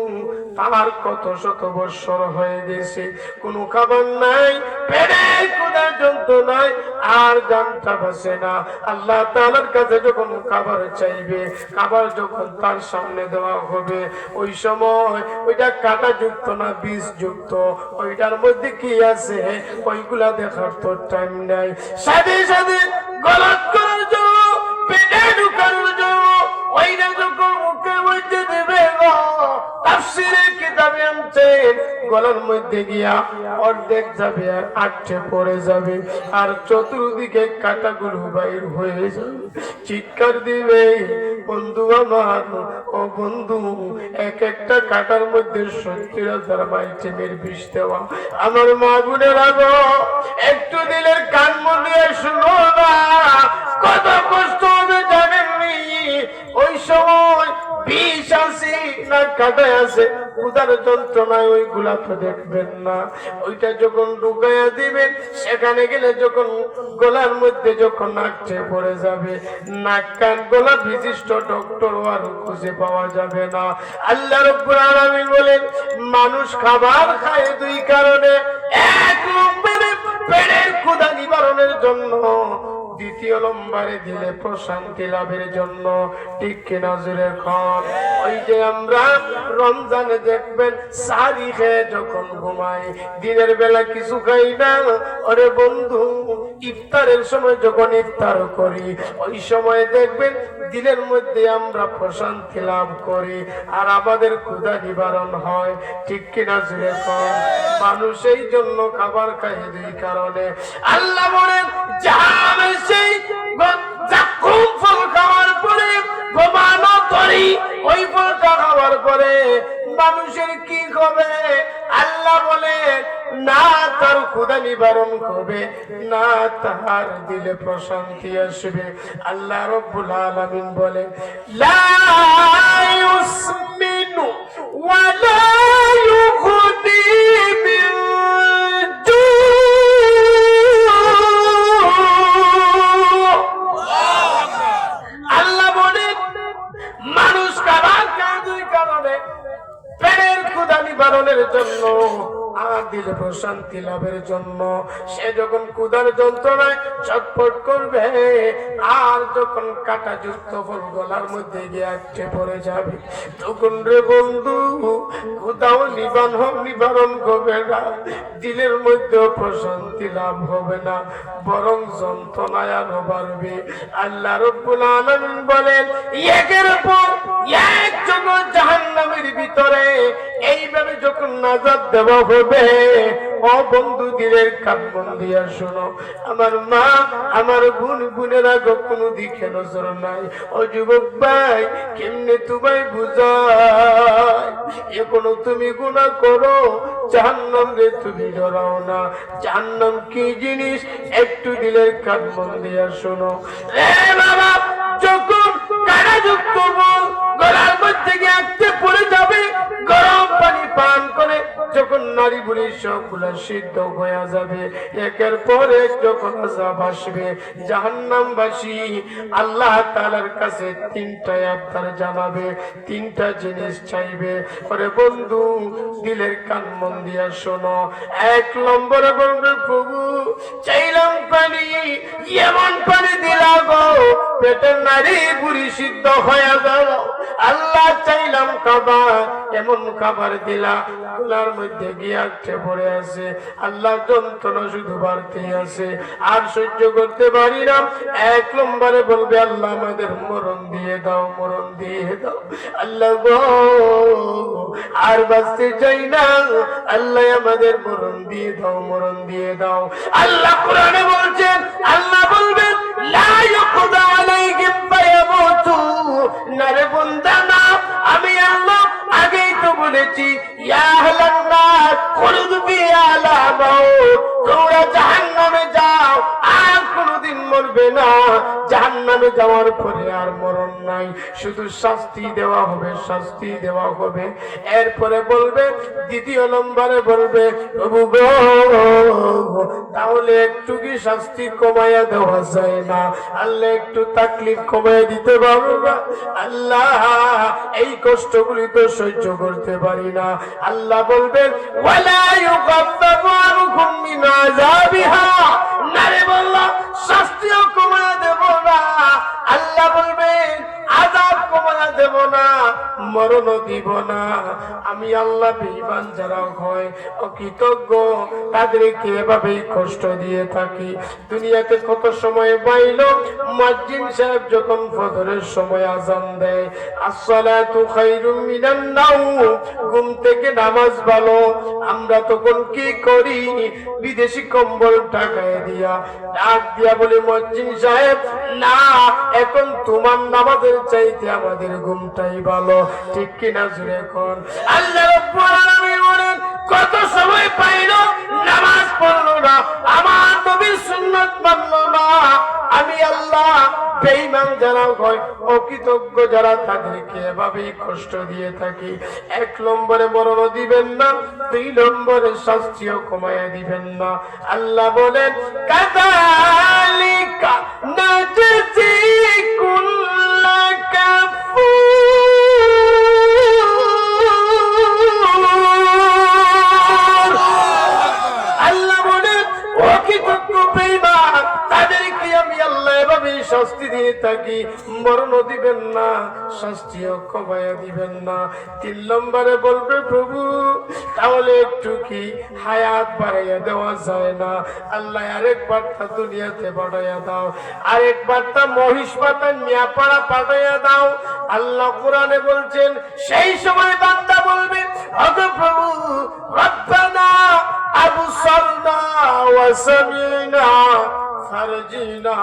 S1: তার কত শত বছর হয়ে গেছে, কোনো খাবার নাই, পেটের ক্ষুধার যন্ত্রণায় আর জানটা বাঁচে না। আল্লাহ তাআলার কাছে যখন খাবার চাইবে, খাবার যখন তার সামনে দেওয়া হবে, ওই সময় ওইটা কাঁটা যুক্ত না বিষ যুক্ত, ওইটার মধ্যে কি আছে ওইগুলা দেখার তো টাইম নাই। সাথে সাথে গলাত করার জন্য, পেটে ঢুকানোর জন্য ওইটা যখন মুখের মধ্যে দেবে, তাফসীরের কিতাবে আনছেন গলার মধ্যে গিয়া অর্ধেক যাবে আর আটকে পড়ে যাবে, আর চতুর্দিকে কাঁটাগুলো বাইর হয়ে যাবে। চিৎকার দিবে, বন্ধু আমার, ও বন্ধু, এক একটা কাঁটার মধ্যে 70,000 আইটেমের বিষ দেওয়া। আমার মা বোনেরা গো, একটু দিলের কান মনে শুনো না, কত কষ্ট হবে জানেননি? ওই সময় বিষ আছে না কাঁটায় আছে, ক্ষুধার যন্ত্রণায় ওইগুলা তো দেখবেন না। ওইটা যখন ঢুকাইয়া দিবেন, সেখানে গেলে যখন গলার মধ্যে যখন আটকে পড়ে যাবে, নাক কান গলা বিশিষ্ট ডক্টর আর খুঁজে পাওয়া যাবে না। আল্লাহ রাব্বুল আলামিন বলেন, মানুষ খাবার খায় দুই কারণে, এক নম্বরে পেটের ক্ষুধা নিবারণের জন্য, দ্বিতীয় নম্বরে দিলে প্রশান্তি লাভের জন্য। ঠিক কিনা জোরে খান? ওই যে আমরা রমজানে দেখবেন সারি খেয়ে যখন ঘুমাই, দিনের বেলা কিছু খাই না, ওরে বন্ধু, ইফতারের সময় যখন ইফতার করি, ওই সময় দেখবেন দিনের মধ্যে আমরা প্রশান্তি লাভ করি আর আমাদের ক্ষুধা নিবারণ হয়। ঠিক কিনা জোরে খান? মানুষ এই জন্য খাবার খায় দুই কারণে। আল্লাহ বলেন, জাহান্নামে সেই জাক্কুম ফল খাওয়ার পরে, প্রমাণ করি ওই ফলটা খাওয়ার পরে মানুষের কি হবে? আল্লাহ বলে, না তার ক্ষুধা নিবারণ হবে, না তাহার দিলে প্রশান্তি আসবে। আল্লাহ রাব্বুল আলামিন বলে, লা ইউসমিনু ওয়া লা ইউগনি মিন জু। আল্লাহ বলে, মানুষ খাবার খায় দুই কারণে, পেটের ক্ষুধা নিবারণের জন্য আর দিলে প্রশান্তি লাভের জন্য। সে যখন ক্ষুধার যন্ত্রণায় ছটফট করবে, আর যখন কাঁটাযুক্ত ফল গলার মধ্যে গিয়ে আটকে পড়ে যাবে, তখন রে বন্ধু, ক্ষুধাও নিবারণ হবে না, দিলের মধ্যেও প্রশান্তি লাভ হবে না, বরং যন্ত্রণায় আরো বাড়বে। আল্লাহ রাব্বুল আলামিন বলেন, একের পর এক যখন জাহান্নামের ভিতরে এইভাবে যখন নাজাত দেওয়া হবে, ও বন্ধু দিলের কান মন দিয়া শোনো, আমার মা আমার বোনেরা কোনো দিকে নজর নাই। ও যুবক ভাই, কেমনে তোমায় বুঝায়, এখনো তুমি গুনাহ করো, জাহান্নাম রে তুমি ডরাও না। জাহান্নাম কি জিনিস একটু দিলের কান মন দিয়া শোনো। রে বাবা, যখন কারাযুক্ত গলার মধ্যে গিয়ে আটকে পড়ে যাবে, গরম পানি পান করে যখন নারী বুড়ি সবগুলা সিদ্ধ হয়ে যাবে, একের পর এক যখন আযাব আসবে, জাহান্নামবাসী আল্লাহ তাআলার কাছে তিনটা আবদার জানাবে, তিনটা জিনিস চাইবে। ওরে বন্ধু দিলের কান মন দিয়া শোনো। এক নম্বরে বলবে, প্রভু চাইলাম পানি, এমন পানি দিলা গো পেটের নারী বুড়ি সিদ্ধ হয়ে গেল। আল্লাহ চাইলাম খাবার, এমন খাবার দিলা গলার মধ্যে গিয়ে আটকে পড়ে আছে। আল্লাহ যন্ত্রণা শুধু বাড়তেই আছে, আর সহ্য করতে পারি না। এক নম্বরে বলবে, আল্লাহ আমাদের মরণ দিয়ে দাও, মরণ দিয়ে দাও। আল্লাহ গো আর বাঁচতে চাই না, আল্লাহ আমাদের মরণ দিয়ে দাও, মরণ দিয়ে দাও। আল্লাহ কোরআনে বলছেন, আল্লাহ বলবেন লা ইউকদা আলাইহিম ফায়ামুতু। না রে বান্দা না, আমি আল্লাহ আগেই তো বলেছি, ইয়া আহলান নার খুলুদু ফিহা লা মাউত, তোমরা জাহান্নামে যাও, আর কোনোদিন মরবে না। জাহান্নামে যাওয়ার পরে আর মরণ নাই, শুধু শাস্তি দেওয়া হবে, শাস্তি দেওয়া হবে। এরপরে বলবে, দ্বিতীয় নম্বরে বলবে, প্রভু গো তাহলে একটু কি শাস্তি কমাইয়া দেওয়া যায় না? আল্লাহ একটু তাকলিফ কমাইয়া দিতে পারবো না? আল্লাহ এই কষ্টগুলি তো সহ্য করতে পারি না। আল্লাহ বলবেন, ওয়ালা ইউগাফফারু আনহুম মিন আযাবিহা। না রে বললাম শাস্তিও কমাইয়া দেব না। আল্লাহ বলবেন আযাব কমাইয়া দেব না, মরণও দিব না। আমি আল্লাহ বেঈমান যারা হয় অকৃতজ্ঞ, তাদেরকে এভাবেই কষ্ট দিয়ে থাকি। দুনিয়াতে কত সময় পাইল, মুয়াজ্জিন সাহেব যখন ফজরের সময় আযান দেয়, আসসালাতু খায়রুম মিনান নাওম, ঘুম থেকে নামাজ ভালো। আমরা তখন কি করি? বিদেশি কম্বল টাকায় দিয়া ডাক দিয়া বলে, মুয়াজ্জিন সাহেব না, এখন তোমার নামাজের চাইতে আমাদের ঘুমটাই ভালো। ঠিক কিনা জুড়ে কোন? আল্লাহ রাব্বুল আলামিন বলেন, কত সময় পাইল নামাজ পড়লো না, আমার নবীর সুন্নাত মানলো না। আমি আল্লাহ বেঈমান যারা হয় অকৃতজ্ঞ যারা, তাদেরকে এভাবেই কষ্ট দিয়ে থাকি। এক নম্বরে মরণ দিবেন না, দুই নম্বরে শাস্তিও কমাইয়া দিবেন না। আল্লাহ বলেন, কাযালিকা নাজজি কুল্লা কাফুর। আল্লাহ বলেন, অকৃতজ্ঞ বেঈমান তাদেরকে আমি আল্লাহ এভাবে শাস্তি দিয়ে থাকি, মরণ দিবেন না, শাস্তিও কমাইয়া দিবেন না। তিন নম্বরে বলবে, প্রভু তাহলে একটু কি হায়াত বাড়াইয়া দেওয়া যায় না? আল্লাহ আরেকবার তা দুনিয়াতে পাঠাইয়া দাও, আরেকবার তা মহিষ পাতা মিয়াপাড়া পাঠাইয়া দাও। আল্লাহ কোরআনে বলছেন, সেই সময় বান্দা বলবে, ওগো প্রভু রব্বানা আবসারনা ওয়া সামি'না ফারজিনা।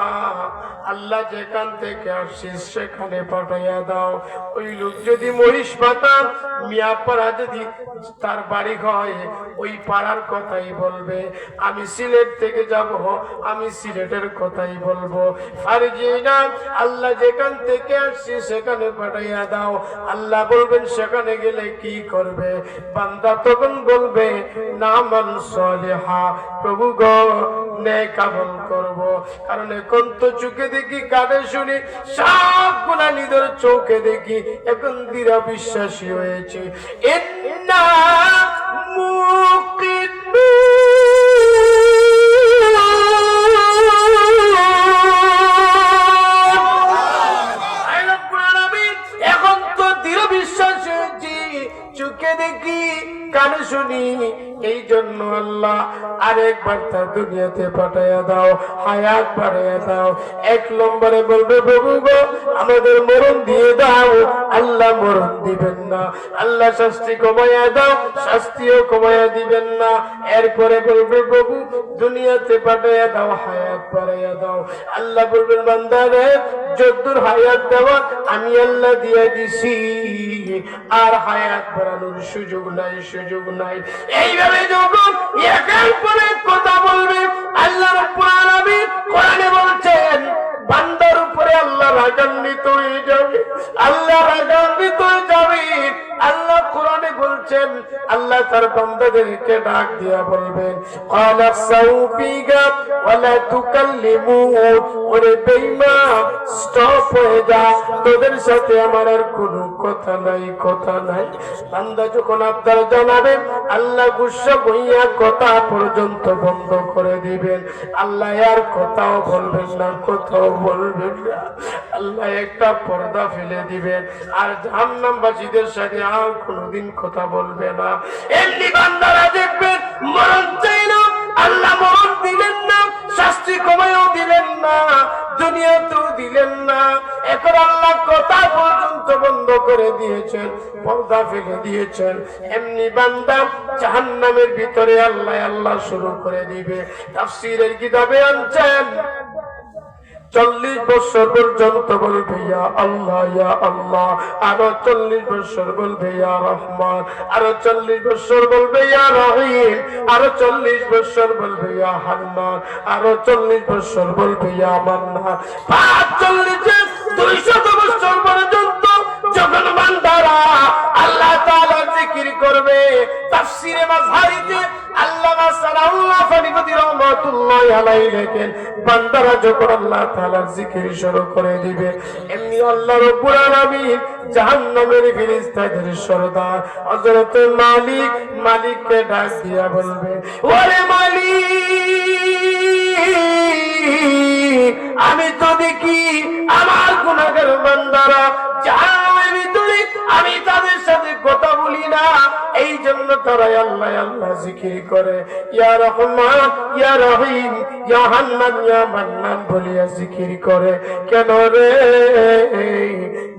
S1: আল্লাহ যেখান থেকে আসছিস সেখানে পাঠাইয়া দাও। ওই লোক যদি মহিষ পাতা মিয়াপাড়া যদি তার বাড়ি হয়, ওই পাড়ার কথাই বলবে। আমি সিলেট থেকে যাব, আমি সিলেটের কথাই বলবো। ফারজিনা, আল্লাহ যেখান থেকে আসছি সেখানে পাঠাইয়া দাও। আল্লাহ বলবেন, সেখানে গেলে কি করবে? বান্দা তখন বলবে, নামান সালিহা, প্রভু গো নেক আমল করব। কারণ এখন তো চোখে দেখি, কানে শুনি, সবগুলা নিজের চোখে দেখি, এখন দৃঢ় বিশ্বাসী হয়েছে। ইন্না এখন তো দৃঢ় বিশ্বাস হয়েছি, চোখে দেখি, কানে শুনি। এই জন্য আল্লাহ আরেকবার তার দুনিয়াতে পাঠাইয়া দাও, হায়াত বাড়াইয়া দাও। 1 নম্বরে বলবে প্রভু গো আমাদের মরণ দিয়ে দাও, আল্লাহ মরণ দিবেন না। আল্লাহ শাস্তি কমাইয়া দাও, শাস্তিও কমাইয়া দিবেন না। এরপরে বলবে প্রভু দুনিয়াতে পাঠাইয়া দাও, হায়াত বাড়াইয়া দাও। আল্লাহ বলবেন বান্দারে যদ্দুর হায়াত দেওয়া আমি আল্লাহ দিয়ে দিছি, আর হায়াত বাড়ানোর সুযোগ নাই, সুযোগ নাই। এইভাবে যখন একের পর এক কথা বলবে আল্লাহ রাব্বুল আলামিন কোরআনে বলছেন বান্দার উপরে আল্লাহ রাগান্বিত হয়ে যাবে, আল্লাহ রাগান্বিত হয়ে যাবে। আল্লাহ কোরআনে বলছেন আল্লাহ তার বান্দাদেরকে ডাক দিয়া বলবেন ক্বালা সাউফিকা ওয়ালা তুকাল্লিমুন, ওরে বেঈমান স্টপ হয়ে যা, তোদের সাথে আমার আর কোনো কথা নাই, কথা নাই। বান্দা যখন আপনার জানাবেন আল্লাহ গুসা হইয়া কথা পর্যন্ত বন্ধ করে দিবেন। আল্লাহ আর কথাও বলবেন না, কথাও বলবেন না। আল্লাহ একটা পর্দা ফেলে দিবেন আর জাহান্নামবাসীদের সাথে আর কোনোদিন কথা বলবে না। এমনি বান্দারা দেখবেন মরণ চাই না, আল্লাহ মরণ দিলেন না, শাস্তি কমায়ও দিলেন না, দুনিয়াতেও দিলেন না। এখন আল্লাহ কথা পর্যন্ত বন্ধ করে দিয়েছেন, পর্দা ফেলে দিয়েছেন। এমনি বান্দা জাহান্নামের ভিতরে আল্লাহ আল্লাহ শুরু করে দিবে। তাফসীরের কিতাবে আনছেন 40 বছর পর্যন্ত বলবে ইয়া আল্লাহ ইয়া আল্লাহ, আরো 40 বছর বলবে ইয়া রহমান, আরো 40 বছর বলবে ইয়া রহিম, আরো 40 বছর বলবে ইয়া হান্নান, আরো 40 বছর বলবে ইয়া মান্নান। 45 200 বছর পর্যন্ত যখন বান্দারা আল্লাহ তাআলা জিকির করবে। তাফসীরে মাযহারিতে আল্লামা সালাউল্লাহ ফারিদী রাহমাতুল্লাহি আলাইহি লেখেন বান্দারা যখন আল্লাহ তাআলার জিকির শুরু করে দিবে এমনি আল্লাহ রাব্বুল আলামিন জাহান্নামের ফেরেশতাদের সরদার হযরত মালিককে ডাক দিয়া বলবে ওরে মালিক, আমি তো দেখি আমার গুনাহগার বান্দারা জাহান্নামের ভিতরে, আমি তাদের সাথে কথা বলি না, এই জন্য তারা আল্লাহ আল্লাহ জিকির করে, ইয়া রহমান ইয়া রহিম ইয়া হান্নান ইয়া মান্নান বলিয়া জিকির করে। কেন রে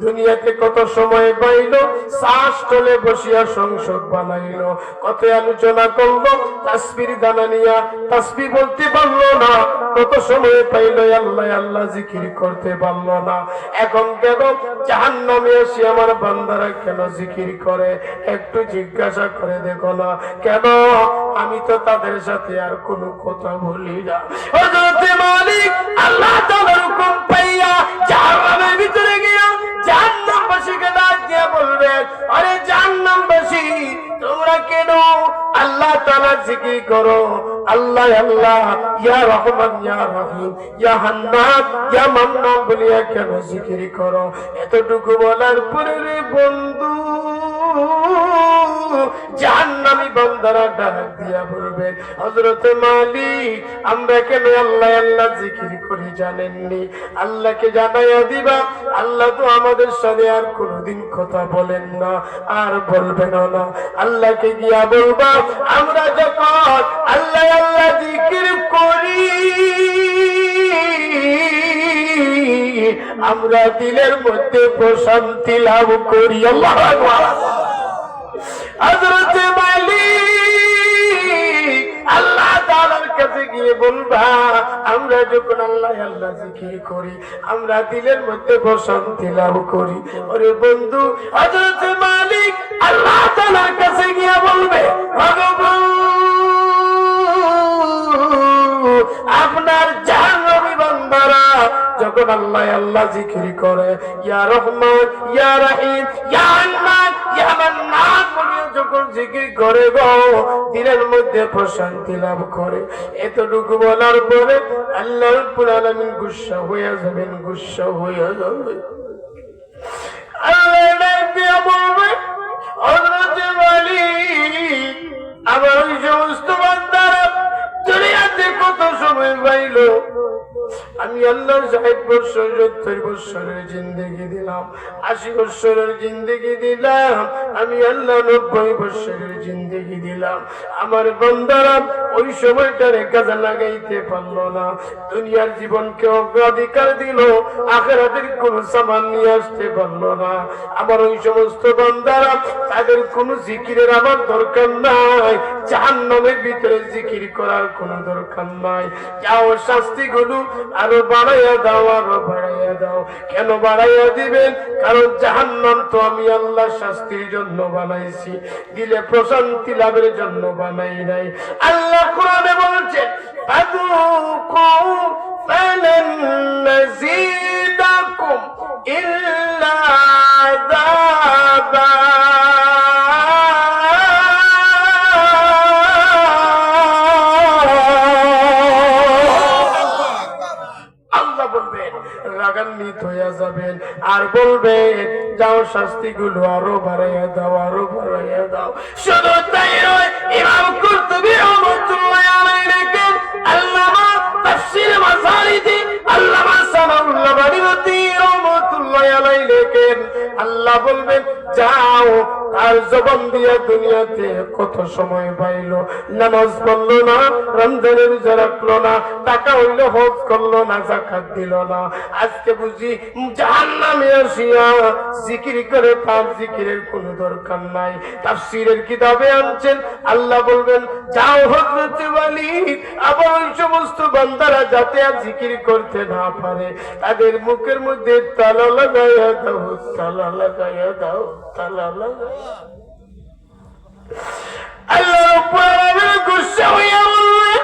S1: দুনিয়াতে কত সময় পাইলো, শ্বাস তলে বসিয়া সংসদ বানাইলো, কত আলোচনা করলো, তাসবির দানা নিয়া তাসবিহ বলতে পারলো না, কত সময় পাইলো আল্লাহ আল্লাহ জিকির করতে পারলো না। এখন কেন জাহান্নামে এসে আমার বান্দারা কেন জিকির করে একটু জিজ্ঞাসা করে দেখো না, কেন? আমি তো তাদের সাথে আর কোনো কথা বলি না। হযরত মালিক আল্লাহ তাআলার হুকুম পাইয়া জাহান্নামের ভিতরে গিয়া জাহান্নামবাসীকে ডাক দিয়া বলবে আরে জাহান্নামবাসী তোমরা কেন আল্লাহ তাআলা জিকির করো, আল্লাহ আল্লাহ ইয়া রহমান ইয়া রহিম ইয়া হান্নান ইয়া মান্নান বলিয়া কেন জিকির করো? এতটুকু বলার পরে রে বন্ধু জাহান্নামী বান্দারা ডাক দিয়া বলবে হযরত মালিক আমরা কেন আল্লাহ আল্লাহ জিকির করি জানেননি? আল্লাহকে জানাইয়া দিবা আল্লাহ তো আমাদের সাথে আর কোনোদিন কথা বলেন না, আর বলবেন না। আল্লাহকে গিয়া বলবা আমরা যখন আল্লাহ আল্লাহ জিকির করি আমরা দিলের মধ্যে প্রশান্তি লাভ করি। আল্লাহু আকবার। হযরত মালিক আল্লাহ তাআলার কাছে গিয়ে বলবা আমরা যখন আল্লাহ আল্লাহ জিকির করি আমরা দিলের মধ্যে প্রশান্তি লাভ করি। ওরে বন্ধু হযরত মালিক আল্লাহ তাআলার কাছে গিয়ে বলবে ভগবান আপনার জাহান্নামী বান্দারা যখন আল্লাহ আল্লাহ জিকির করে ইয়া রহমান ইয়া রহিম ইয়া হান্নান ইয়া মান্নান বলিয়া যখন জিকির করে গো দিলের মধ্যে প্রশান্তি লাভ করে। এতটুকু বলার পরে আল্লাহ রাব্বুল আলামিন গুসা হয়ে যাবেন, গুসা হয়ে যাবে। আল্লাহ ডাক দিয়া বলবে হযরত মালিক আমার ওই সমস্ত বান্দারা দুনিয়াতে কত সময় পাইলো, আমি আমি আল্লাহ 60 বছর 70 বছরের জিন্দেগি দিলাম, 80 বছরের জিন্দেগি দিলাম, আমি আল্লাহ 90 বছরের জিন্দেগি দিলাম। আমার বান্দারা ওই সময়টারে কাজে লাগাইতে পারলো না, দুনিয়ার জীবনকে অগ্রাধিকার দিল, আখিরাতের কোন সামান নিয়ে আসতে পারলো না। আমার ওই সমস্ত বান্দারা তাদের কোন জিকিরের আমার দরকার নাই, জাহান্নামের ভিতরে জিকির করার কোন দরকার নাই। যাও শাস্তিগুলো আরো বাড়াইয়া দাও, আরো বাড়াইয়া দাও। কেন বাড়াইয়া দিবেন? কারণ জাহান্নাম তো আমি আল্লাহ শাস্তির জন্য বানাইছি, দিলে প্রশান্তি লাভের জন্য বানাই নাই। আল্লাহ কোরআনে বলছেন ফাযুকু ফালান নাযীদাকুম ইল্লা আযাবা। রাগান্বিত হয়ে যাবেন আর বলবেন যাও শাস্তিগুলো আরো বাড়াইয়া দাও, আরো বাড়াইয়া দাও। শুধু তাই নয়, ইমাম কুরতুবী রাহমাতুল্লাহি আলাইহি লেখেন, আল্লামা তাফসীর মাসারিদি আল্লামা সানাউল্লাহ বারিমতি রাহমাতুল্লাহি আলাইহি লেখেন, আল্লাহ বলবেন যাও, তার জবান দিয়া দুনিয়াতে কত সময় পাইলো, নামাজ পড়লো না, রমজানের রোজা রাখলো না, টাকা হইলো হজ করলো না, যাকাত দিল না, আজকে বুঝি জাহান্নামে আসিয়া জিকির করে, তার জিকিরের কোনো দরকার নাই। তাফসীরের কিতাবে আনছেন, আল্লাহ বলবেন যাও হযরত ওয়ালিদ, আবার ওই সমস্ত বান্দারা যাতে আর জিকির করতে না পারে তাদের মুখের মধ্যে তালা লাগাইয়া দাও, তালা লাগাইয়া দাও, তালা লাগাইয়া। আল্লাহ রাব্বুল আলামিন গুসা হইয়া বললেন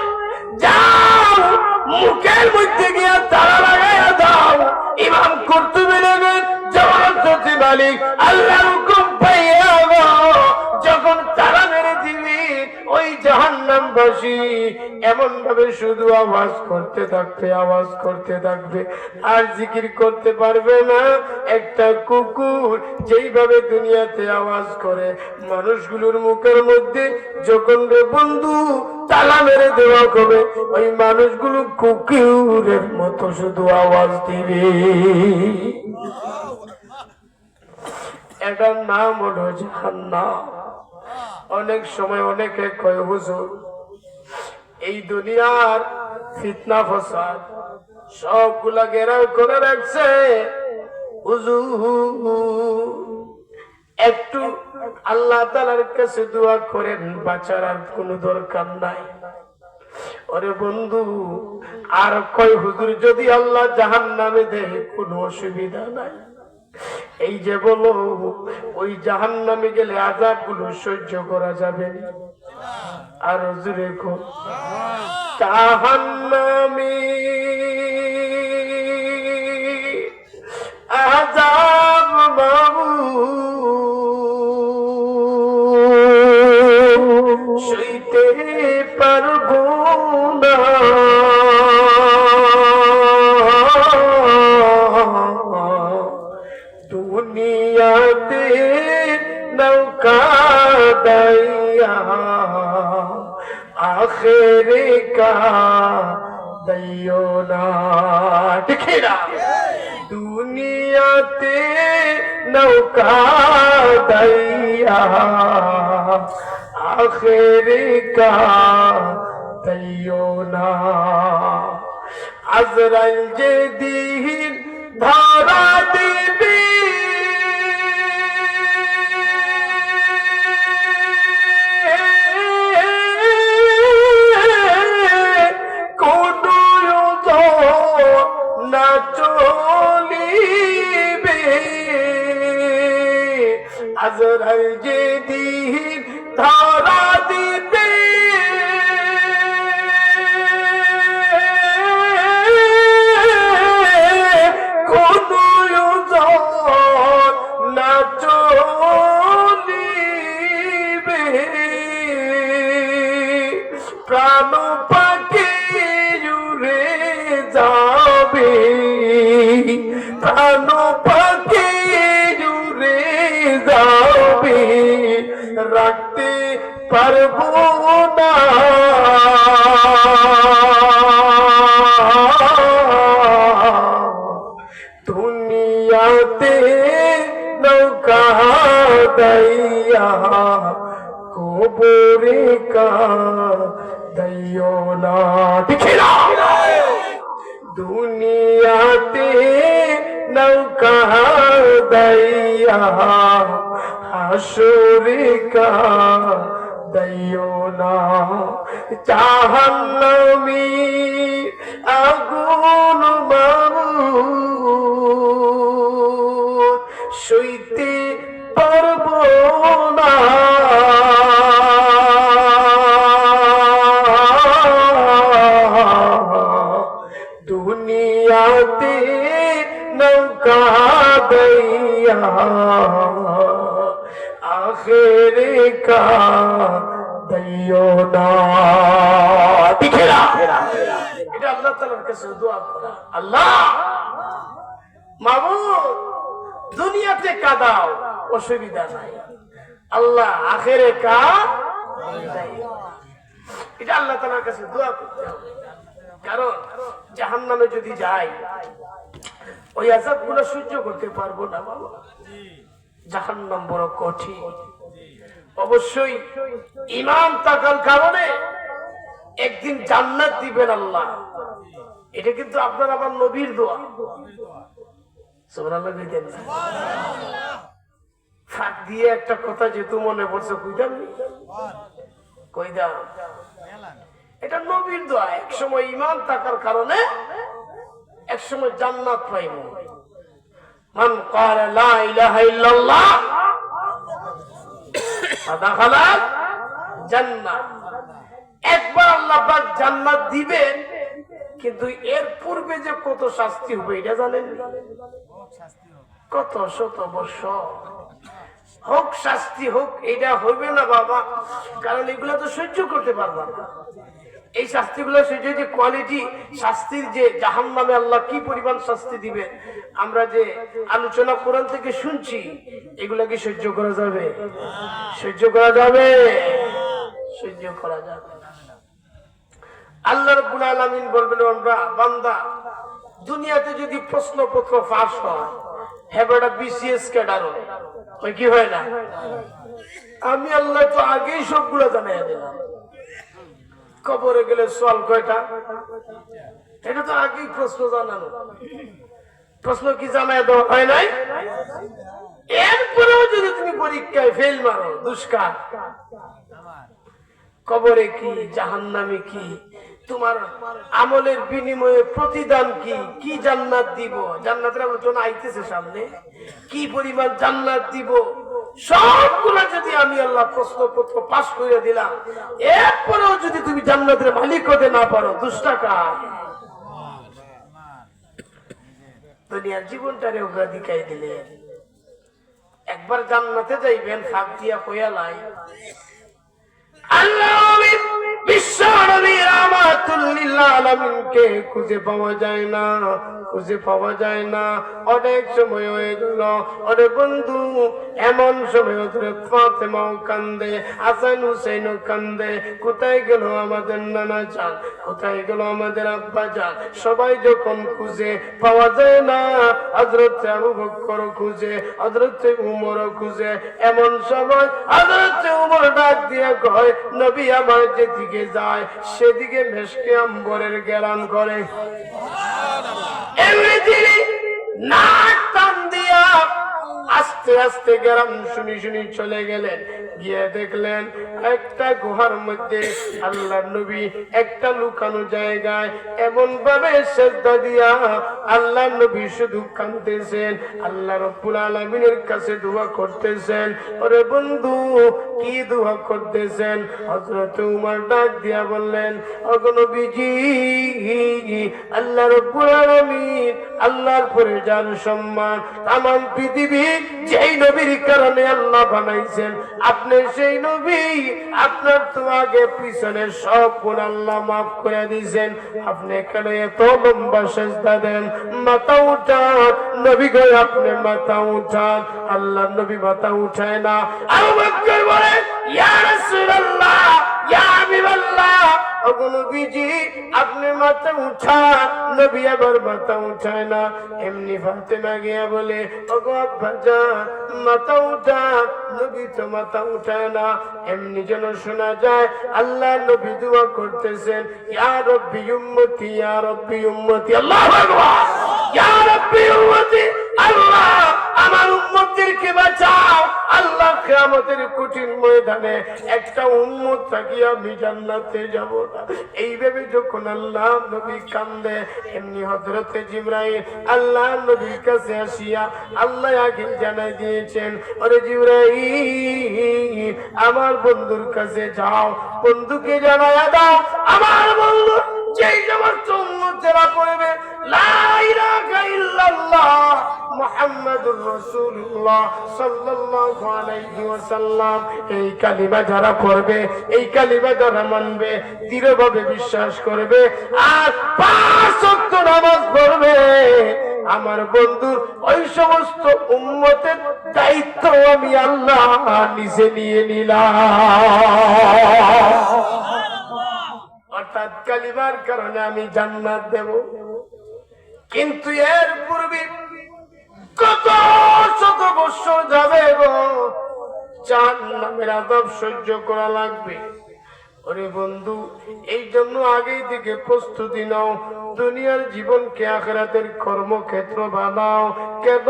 S1: যাও মুখের মধ্যে গিয়া তালা লাগাইয়া দাও। ইমাম কুরতুবী লেখেন জবানতি মালিক আল্লাহর হুকুম পাইয়া যখন তালা মেরে দিবি, ওই জাহান্নামবাসী এমন ভাবে শুধু আওয়াজ করতে থাকবে, আওয়াজ করতে থাকবে, আর জিকির করতে পারবে না। একটা কুকুর যেইভাবে দুনিয়াতে আওয়াজ করে মানুষগুলোর মুখের মধ্যে, যখন রে বন্ধু তালা মেরে দেওয়া হবে, ওই মানুষগুলো কুকুরের মতো শুধু আওয়াজ দিবে। এটার নাম হলো জাহান্নাম। অনেক সময় অনেকে কয় হুজুর এই দুনিয়ার ফিতনা ফসাদ সবগুলা ঘেরাও করে রাখছে, হুজুর একটু আল্লাহ তাআলার কাছে দোয়া করেন, বাঁচার আর কোনো দরকার নাই। ওরে বন্ধু আর কয় হুজুর যদি আল্লাহ জাহান্নামে দেয় কোনো অসুবিধা নাই। এই যে বলো ওই জাহান্নামে গেলে আযাব গুলো সহ্য করা যাবে না। আর জুরে কো জাহান্নামী আযাব বাবু সইতে পারবো না, দুনিয়াতে নৌকা দাইয়া আখেরে কা দাইও না। দেখে না দুনিয়াতে নৌকা দাইয়া আখেরে কা দাইও না। আজরাইল যেদিন ধরা দিবি না চলিবে, আজরাইল যেদিন ধরা দিবে কোনো না চলিবে, প্রাণ পাখি উড়ে যাবে, প্রাণ পাখি উড়ে যাবে, রাখতে পারবো না। উপরে কাঁদাইও না, ঠিক না? দুনিয়াতে নৌকা দাইয়া হাসরে কাঁদাইও না, জাহান্নামী আগুন মাবুদ সইতে পারবো না। দুনিয়াতে নৌকা দইয়া আখেরে কাঁদাইও না, ঠিক না? এটা আল্লাহ তাআলার কাছে দোয়া করা, আল্লাহ মাবুদ দুনিয়াতে কাঁদাও অসুবিধা নাই, আল্লাহ আখেরে কাঁদাইও। এটা আল্লাহ তাআলার কাছে দোয়া করতে হবে। কারণ জাহান্নামে যদি যাই ওই আযাবগুলো সহ্য করতে পারবো না বাবা। জাহান্নাম বড় কঠিন। অবশ্যই ঈমান থাকার কারণে একদিন জান্নাত দিবেন আল্লাহ। এটা কিন্তু আপনার আমার নবীর দোয়া। সুবহানাল্লাহ কইতেন না? ফাঁক দিয়ে একটা কথা যেহেতু মনে পড়ছে কইতাম কইদাম, এটা নবীর দোয়া। এক সময় ঈমান থাকার কারণে এক সময় জান্নাত পাইব। মান ক্বালা লা ইলাহা ইল্লাল্লাহ ফাদাখালাল জান্নাত। একবার আল্লাহ পাক জান্নাত দিবেন, কিন্তু এর পূর্বে যে কত শাস্তি হবে এটা জানেন? কত শত বর্ষ হোক শাস্তি হোক, এটা হইবে না বাবা। কারণ এগুলো তো সহ্য করতে পারবা না। এই শাস্তিগুলো সহ্য, যে কোয়ালিটি শাস্তির, যে জাহান্নামে আল্লাহ কি পরিমাণ শাস্তি দিবে, আমরা যে আলোচনা কোরআন থেকে শুনছি, এগুলা কি সহ্য করা যাবে? সহ্য করা যাবে? সহ্য করা যাবে। আল্লাহ রাব্বুল আলামিন বলবেন, বান্দা দুনিয়াতে যদি প্রশ্নপত্র ফাঁস হয়, হেবেটা বিসিএস ক্যাডার হয়, ওই কি হয় না? আমি আল্লাহ তো আগেই সবগুলো জানাই দিলাম। কবরে গেলে সোয়াল কয়টা, এটা তো আগেই প্রশ্ন জানানো। প্রশ্ন কি জানাই দেওয়া হয় নাই? এরপরেও যদি তুমি পরীক্ষায় ফেল মারো, দুষ্কার। কবরে কি, জাহান্নামে কি, তোমার আমলের বিনিময়ে প্রতিদান কি, কি জান্নাত দিব, জান্নাতের আলোচনা আইতেছে সামনে, কি পরিমাণ জান্নাত দিব, সবগুলা যদি আমি আল্লাহ প্রশ্নপত্র পাস করে দিলাম, এরপরেও যদি তুমি জান্নাতের মালিক হতে না পারো, দুষ্টাকা। দুনিয়ার জীবনটারে অগ্রাধিকার দিলে একবার জান্নাতে যাইবেন, ফাঁক দিয়া কইয়ালাই আল্লাহ বিশ্ব নবী রাহমাতুল লিল আলামিনকে খুঁজে পাওয়া যায় না, খুঁজে পাওয়া যায় না। অনেক সময় হয়ে গেল, ওরে বন্ধু, এমন সময় হজরত ফাতেমাও কান্দে, হাসান হুসাইনও কান্দে। কোথায় গেল আমাদের নানা জান, কোথায় গেল আমাদের আব্বা জান? সবাই যখন খুঁজে পাওয়া যায় না, হযরত আবু বকর খুঁজে, হযরত উমর খুঁজে। এমন সময় হযরত উমর ডাক দিয়ে কয়, নবী আমার যেদিকে যায় সেদিকে মেশকে আম্বরের গেরান করে। নাক টান দিয়া আস্তে আস্তে গেরান শুনি শুনি চলে গেলেন। গিয়ে দেখলেন একটা গুহার মধ্যে আল্লাহর নবী একটা লুকানো জায়গায় এমন ভাবে সিজদা দিয়া আল্লাহর নবী শুধু কাঁদতেছেন, আল্লাহ রাব্বুল আলামিনের কাছে দোয়া করতেছেন। ওরে বন্ধু, কি দোয়া করতেছেন? হযরত উমর ডাক দিয়া বললেন, ওগো নবীজি, আল্লাহ রাব্বুল আলামিন, আল্লাহর পরে যার সম্মান, তামাম পৃথিবী যেই নবীর কারণে আল্লাহ বানাইছেন, আপনি সেই নবী, আপনার তো আগে পিছনে সব গুণ আল্লাহ মাফ করে দিয়েছেন। আপনি কেন এত লম্বা সিজদা দেন? মাথা উঠান নবী গো, আপনি মাথা উঠান। আল্লাহ নবী মাথা উঠায় না। আবু বকর বলে, ইয়া রাসূলুল্লাহ, ইয়া হাবিবাল্লাহ, ওগো নবীজি আপনি মাথা উঠান। নবী আবার মাথা উঠায় না, এমনি ফাতেমা গিয়া বলে ওগো আব্বাজান মাথা উঠান। নবী তো মাথা উঠায় না, এমনি যেন শোনা যায় আল্লাহ নবী দোয়া করতেছেন, ইয়া রাব্বি উম্মতি ইয়া রাব্বি উম্মতি। আল্লাহু আকবার। ইয়া রাব্বি উম্মতি, আল্লাহ আমার উম্মতদেরকে বাঁচাও। আল্লাহ কিয়ামতের কঠিন ময়দানে একটা উম্মত থাকি আমি জান্নাতে যাব না। এইভাবে যখন আল্লাহ নবী কান্দে, এমনি হযরতে জিবরাইল আল্লাহ নবীর কাছে আসিয়া আল্লাহ আগে জানাই দিয়েছেন, ওরে জিবরাইল আমার বন্ধুর কাছে যাও, বন্ধুকে জানায়া দাও আমার বন্ধু যেই সমস্ত উম্মতেরা পড়বে লা ইলাহা ইল্লাল্লাহ মুহাম্মাদুর রাসূলুল্লাহ সাল্লাল্লাহু আলাইহি ওয়াসাল্লাম, এই কালিমা যারা পড়বে, এই কালিমা যারা মানবে, দৃঢ়ভাবে বিশ্বাস করবে আর 5 ওয়াক্ত নামাজ পড়বে, আমার বন্ধুর ওই সমস্ত উম্মতের দায়িত্ব আমি আল্লাহ নিজে নিয়ে নিলাম। অর্থাৎ কালিমার কারণে আমি জান্নাত দেব। কিন্তু এর পূর্বে কত শত বছর যাবে গো, জাহান্নামের আযাব সহ্য করা লাগবে। ওরে বন্ধু, এই জন্য আগেই থেকে প্রস্তুতি নাও, দুনিয়ার জীবনকে আখিরাতের কর্মক্ষেত্র বানাও। কেন?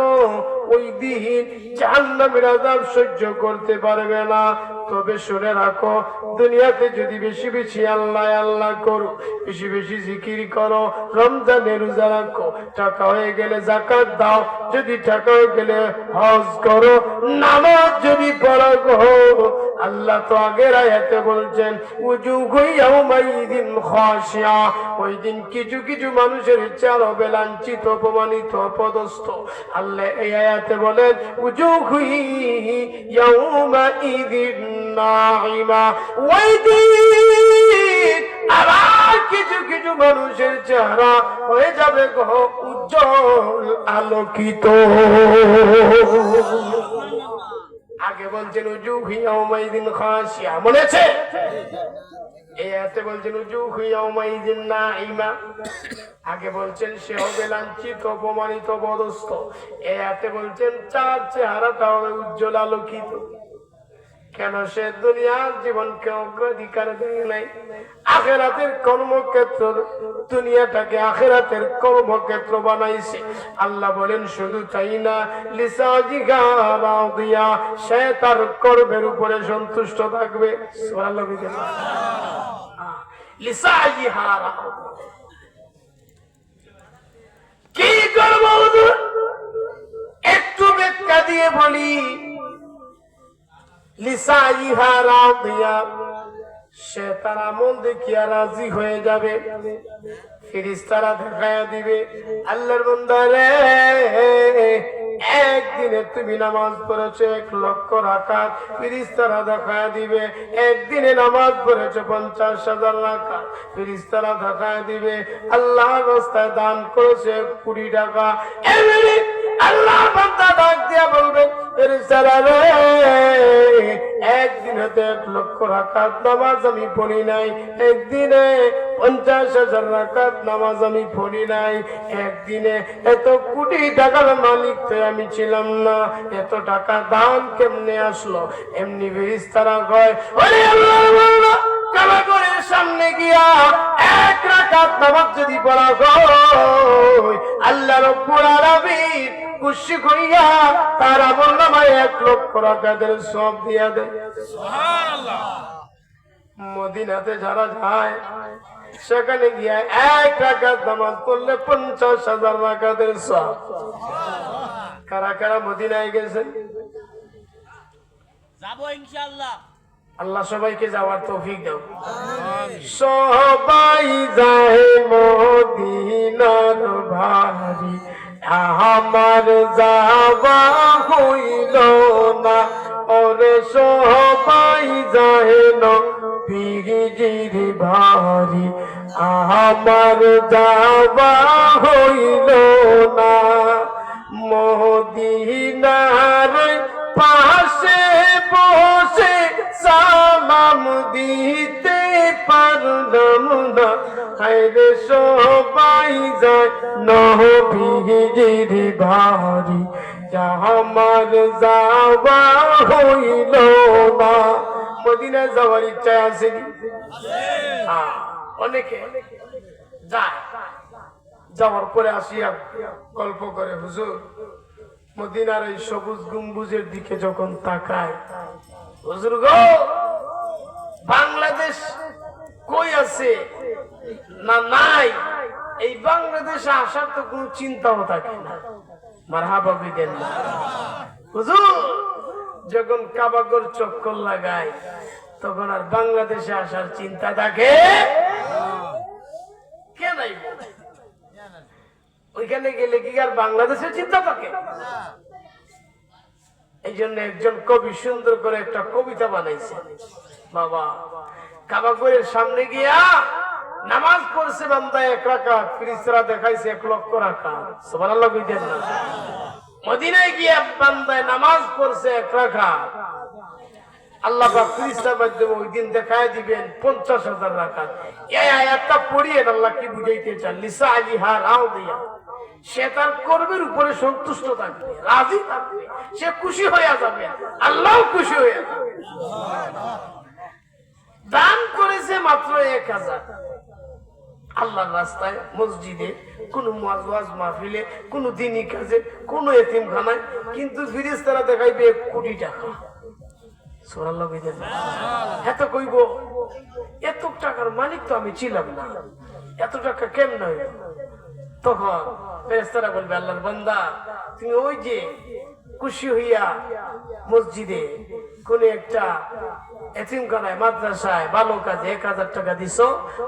S1: ওই দিন জাহান্নামের আযাব সহ্য করতে পারবে না। তবে শুনে রাখো, দুনিয়াতে যদি বেশি বেশি আল্লাহ আল্লাহ করো, বেশি বেশি জিকির করো, রমজানে রোজা রাখো, টাকা হয়ে গেলে যাকাত দাও, যদি টাকা হয়ে গেলে হজ করো, নামাজ যদি পড়ো গো, আল্লাহ তো আগের আয়াতে বলছেন উজুহু ইয়াউমাইযিন খাশিয়া, ওই দিন কিছু কিছু মানুষের চেহারা হবে লাঞ্ছিত, অপমানিত, অপদস্থ। আল্লাহ এই আয়াতে বলেন উজুহু ইয়াউমাইযিন নাঈমা, ওই দিন আবার কিছু কিছু মানুষের চেহারা হয়ে যাবে গো উজ্জ্বল আলোকিত। আগে বলছেন উজুহু ইয়াউমাইযিন খাশিয়া, মনে আছে? এই আয়াতে বলছেন উজুহু ইয়াউমাইযিন নাঈমা, আগে বলছেন সে হবে লাঞ্ছিত, অপমানিত, অপদস্থ। এই আয়াতে বলছেন তার চেহারাটা হবে উজ্জ্বল আলোকিত। কেন? সে দুনিয়ার জীবনকে অগ্রাধিকার দেয় নাই, আখিরাতের কর্মক্ষেত্র, দুনিয়াটাকে আখিরাতের কর্মক্ষেত্র বানাইছে। আল্লাহ বলেন শুধু তাই না, লিসাজিগা রাদিয়া, সে তার কর্মের উপরে সন্তুষ্ট থাকবে। সুবহানাল্লাহ। লিসাজিহা রাদিয়া, কি করব হুজুর? একটু ব্যাখ্যা দিয়ে বলি। লিসাইহা রাদিয়া, সে তার আমল দেখিয়া রাজি হয়ে যাবে। ফেরেশতারা দেখায়া দিবে, আল্লাহর বান্দা রে, একদিনে তুমি নামাজ পড়েছো 1 লক্ষ রাকাত, ফেরেশতারা দেখায়া দিবে। একদিনে নামাজ পড়েছো 50,000 রাকাত, ফেরেশতারা দেখায়া দিবে। আল্লাহর রাস্তায় দান করেছো 1 কোটি টাকা, এমনি আল্লাহ বান্দা ডাক দিয়া বলবে ফেরেশতারা রে, একদিনে তো 1 লক্ষ রাকাত নামাজ আমি পড়ি নাই, একদিনে 50,000 রাকাত নামাজ আমি পড়ি নাই, একদিনে এত কোটি টাকার মালিক তো আমি ছিলাম না, এত টাকা দান কেমনে আসলো? এমনি ফেরেশতারা কয়, ওরে আল্লাহর বান্দা, কাবাগরের সামনে গিয়া 1 রাকাত নামাজ যদি পড়া হয়, আল্লাহ রাব্বুল আলামিন খুশি হইয়া তার আমলনামায় 1 লক্ষ রাকাতের সওয়াব দিয়া দেয়। সুবহানাল্লাহ। মদিনাতে যারা যায়, সেখানে গিয়া 1 রাকাত নামাজ পড়লে 50,000 রাকাতের সওয়াব। কারা কারা মদিনায় গেছেন?
S2: যাবো ইনশাআল্লাহ।
S1: আল্লাহ সবাইকে যাওয়ার তৌফিক দাও। সবাই যায় মদিনার ভারি, আমার যাওয়া হইল না। ওরে সবাই যায় নবীজির ভারি, আমার যাওয়া হইল না। মদিনার পাশে বসে সালাম দিতে পারলাম না হায়রে সবাই যায় নবীজির বাড়ি আমার যাওয়া হইল না মদিনায় যাওয়ার ইচ্ছা আসেনি অনেকে যায় যাওয়ার পরে আসিয়া গল্প করে হুজুর মদিনার এই সবুজ গম্বুজের দিকে যখন তাকায় হুজুর গো বাংলাদেশ কই আছে না নাই এই বাংলাদেশে আসার তো কোনো চিন্তাও থাকে না মারহাবা বিদেন না হুজুর যখন কাবাগর চক্কর লাগায় তখন আর বাংলাদেশে আসার চিন্তা থাকে কে নাই ওইখানে গেলে কি আর বাংলাদেশের চিন্তা থাকে এই জন্য একজন কবি সুন্দর করে একটা কবিতা বানাইছে বাবা কাবাগরের সামনে গিয়া নামাজ পড়ছে বান্দা 1 রাকাত ফেরেশতারা দেখাইছে 1 লক্ষ রাকাত সুবহানাল্লাহ কইতেন না মদিনায় গিয়া বান্দায় নামাজ পড়ছে 1 রাকাত আল্লাহ পাক ফেরেশতার মাধ্যমে ওই দিন দেখায় দিবেন 50,000 রাকাত এই আয়াতটা পড়িয়ে আল্লাহ কি বুঝাইতে চান লিসা আলিহা রাউদিয়া সে তার কর্মের উপরে সন্তুষ্ট থাকবে রাজি থাকবে সে খুশি হয়ে যাবে আল্লাহও খুশি হয়ে যাবে দান করেছে মাত্র 1000 আল্লাহর রাস্তায় মসজিদে কোন ওয়াজ মাহফিলে কোন দ্বীনি কাজে কোন এতিমখানায় কিন্তু ফেরেশতারা দেখাইবে 1 কোটি টাকা সুবহানাল্লাহ বিদেন এত কইব এত টাকার মালিক তো আমি ছিলাম না এত টাকা কেমন হইল তখন ফেরেশতারা বলবে আল্লাহর বান্দা তুমি ওই যে খুশি হইয়া মসজিদে কোন একটা এতিমখানায় মাদ্রাসায় ভালো কাজে 1000 টাকা দিছো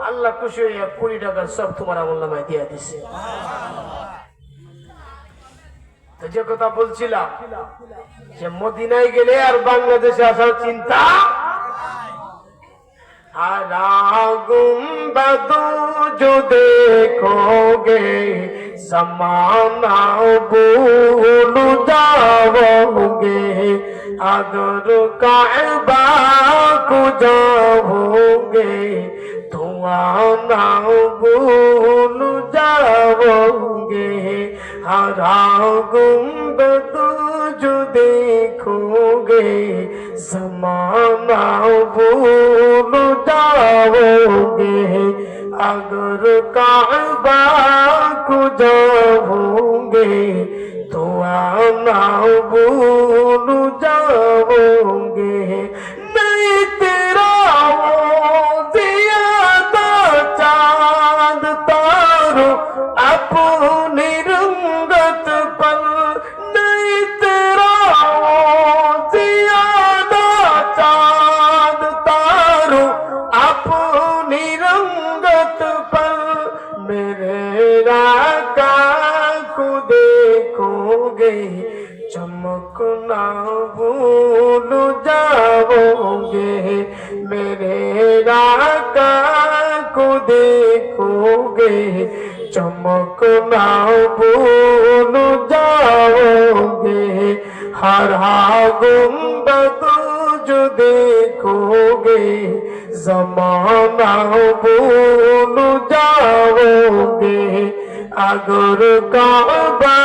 S1: আল্লাহ খুশি হইয়া 20 টাকার সব তোমার আমলনামায় দিয়া দিছে তো যে কথা বলছিলাম যে মদিনায় গেলে আর বাংলাদেশে আসার চিন্তা गुम्बदो जो देखोगे ज़माना भूल जाओगे अगर काबा को जाओगे तो आना भूल जाओगे हरा गुम्बदो जो देखोगे ज़माना भूल जाओगे अगर काबा को जाओगे तो आना भूल जाओगे नहीं तेरा वो ज़ियादा चाँद तारो अपनी रंगत पर नहीं तेरा वो ज़ियादा चाँद तारो अपनी रंगत पर मेरे आका को देखोगे चमकना भूल जाओगे मेरे आका को देखोगे चमकना भूल जाओगे हरा गुम्बद जो देखोगे ज़माना भूल जाओगे अगर काबा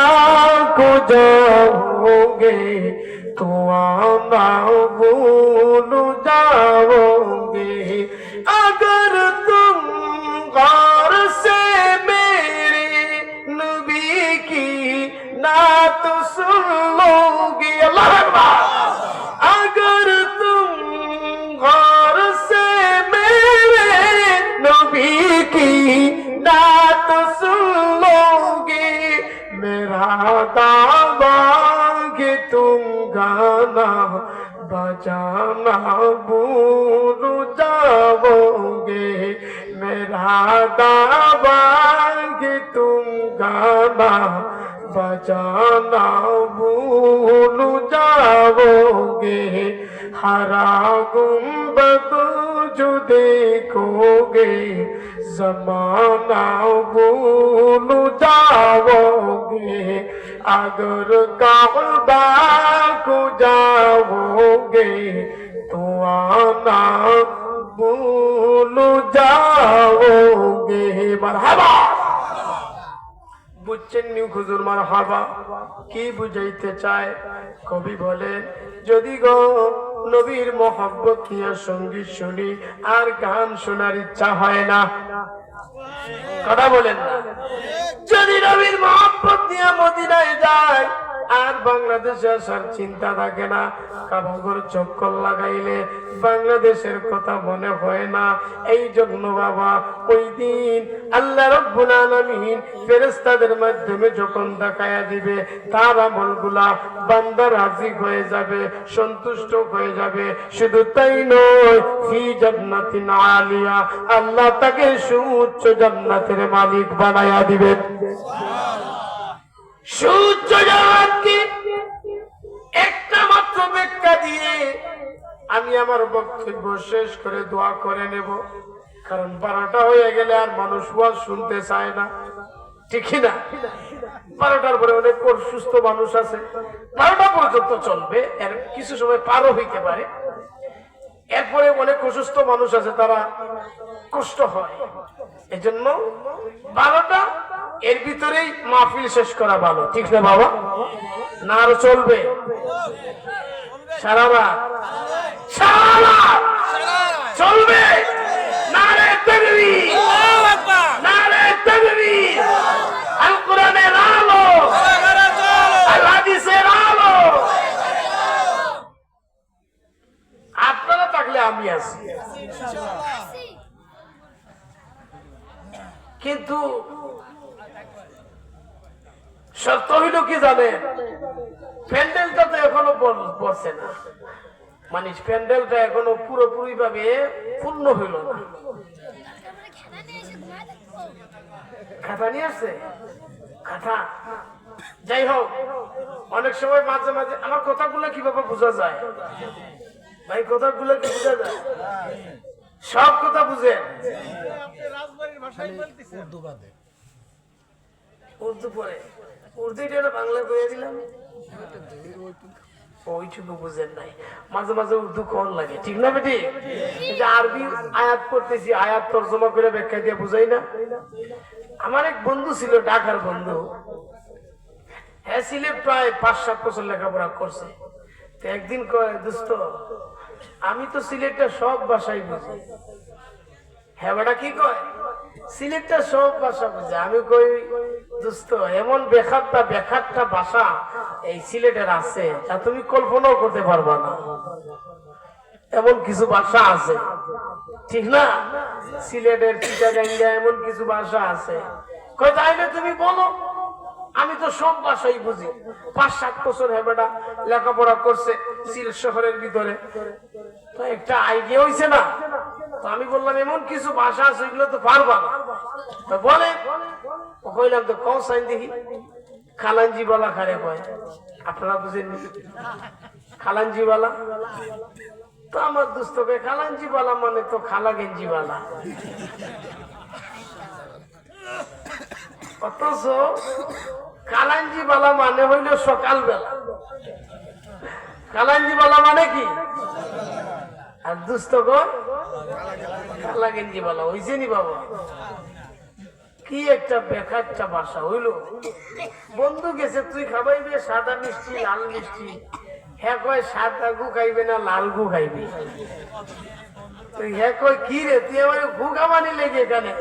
S1: को जाओगे तो आना भूल जाओगे अगर तुम गौर से मेरे नबी की नात सुन लोगे अल्लाह अकबर अगर तुम गौर से मेरे नबी की नात सुन लोगे मेरा दावा कि तुम गाना बजाना भूल जाओगे मेरा दावा कि तुम गाना बजाना भूल जाओगे हरा गुम्बद जो देखोगे ज़माना भूल जाओगे अगर काबा को जाओगे तो आना भूल जाओगे मरहबा বুঝছেন নি হুজুর মারহাবা কি বুঝাইতে চায় কবি বলে যদি গো নবীর মহব্বত নিয়ে সঙ্গীত শুনি আর গান শোনার ইচ্ছা হয় না কথা বলেন না যদি নবীর মহব্বত নিয়ে মদিনায় যায় আর বাংলাদেশে আসার চিন্তা থাকে না কাবাগর চক্কর লাগাইলে বাংলাদেশের কথা মনে হয় না এই জন্য বাবা ওই দিন আল্লাহ রাব্বুল আলামিন ফেরেশতাদের মাধ্যমে যখন দেখায়া দিবে তার আমলগুলা বান্দা রাজি হয়ে যাবে সন্তুষ্ট হয়ে যাবে শুধু তাই নয় ফি জান্নাতিন আলিয়া আল্লাহ তাকে সুউচ্চ জান্নাতের মালিক বানায়া দিবেন সুউচ্চ জান্নাতকে একটা মাত্র ব্যাখ্যা দিয়ে আমি আমার বক্তব্য শেষ করে দোয়া করে নেব কারণ 12টা হয়ে গেলে আর মানুষ ওয়াজ শুনতে চায় না ঠিক না 12টার পরে অনেক সুস্থ মানুষ আছে 12টা পর্যন্ত চলবে এর কিছু সময় পারও হইতে পারে এরপরে অনেক অসুস্থ মানুষ আছে তারা কষ্ট হয় এজন্য 12টা এর ভিতরেই মাহফিল শেষ করা ভালো ঠিক না বাবা না আরো চলবে সারা রাত চলবে নারে তাকবীর নারে তাকবীর আল কোরআনের আলো আল হাদিসের আলো আপনারা থাকলে আমি আছি কিন্তু শর্ত হইল কি জানেন প্যান্ডেলটা তো এখনো বসছে না মানে প্যান্ডেলটা এখনো পুরোপুরি ভাবে পূর্ণ হইল না খাতা নিয়ে আসছে খাতা যাই হোক অনেক সময় মাঝে মাঝে আমার কথাগুলো কিভাবে বোঝা যায় ভাই কথাগুলো কি বোঝা যায় সব কথা বুঝেন উর্দু পড়ে উর্দু এটা বাংলা করে দিলাম ওইটুকু বুঝেন নাই মাঝে মাঝে উর্দু কোন লাগে ঠিক না বেটি আরবি আয়াত পড়তেছি আয়াত তর্জমা করে ব্যাখ্যা দিয়ে বুঝাই না আমার এক বন্ধু ছিল ঢাকার বন্ধু হ্যাঁ সিলেট প্রায় 5-7 বছর লেখাপড়া করছে তো একদিন কয় দোস্ত আমি তো সিলেটের সব ভাষাই বুঝি হ্যাঁ বেটা কি কয় সিলেটের সব ভাষা বুঝে আমি কই দোস্ত এমন বেখারটা ভাষা এই সিলেটের আছে যা তুমি কল্পনাও করতে পারবা না এমন কিছু ভাষা আছে ঠিক না সিলেটের চিটাগাঙ্গা এমন কিছু ভাষা আছে কই তাইলে তুমি বলো আমি তো সব ভাষাই বুঝি 5-7 বছর হ্যাঁ বেটা লেখাপড়া করছে সিলেট শহরের ভিতরে তো একটা আইডিয়া হইছে না তো আমি বললাম এমন কিছু ভাষা আছে এগুলো তো পারবা না তো বলে কইলাম তো কও সাইন দেখি খালাঞ্জি বালা খারে কয় আপনারা বুঝেন খালাঞ্জি বালা তো আমার দোস্তকে খালাঞ্জি বালা মানে তো খালা গেঞ্জি বালা অথচ কালাঞ্জি বালা মানে হইল সকাল বেলা কালাঞ্জি বালা মানে কি আর দুস্থ কালা গেঞ্জি বালা হইছে নি বাবা কি একটা বেকারটা ভাষা হইল বন্ধু গেছে তুই খাবাইবে সাদা মিষ্টি লাল মিষ্টি হ্যাঁ কয় সাদা গু খাইবে না লাল গু খাইবে তুই হ্যাঁ কয় কি রে তুই আমার গু খাবানি লেগে এখানে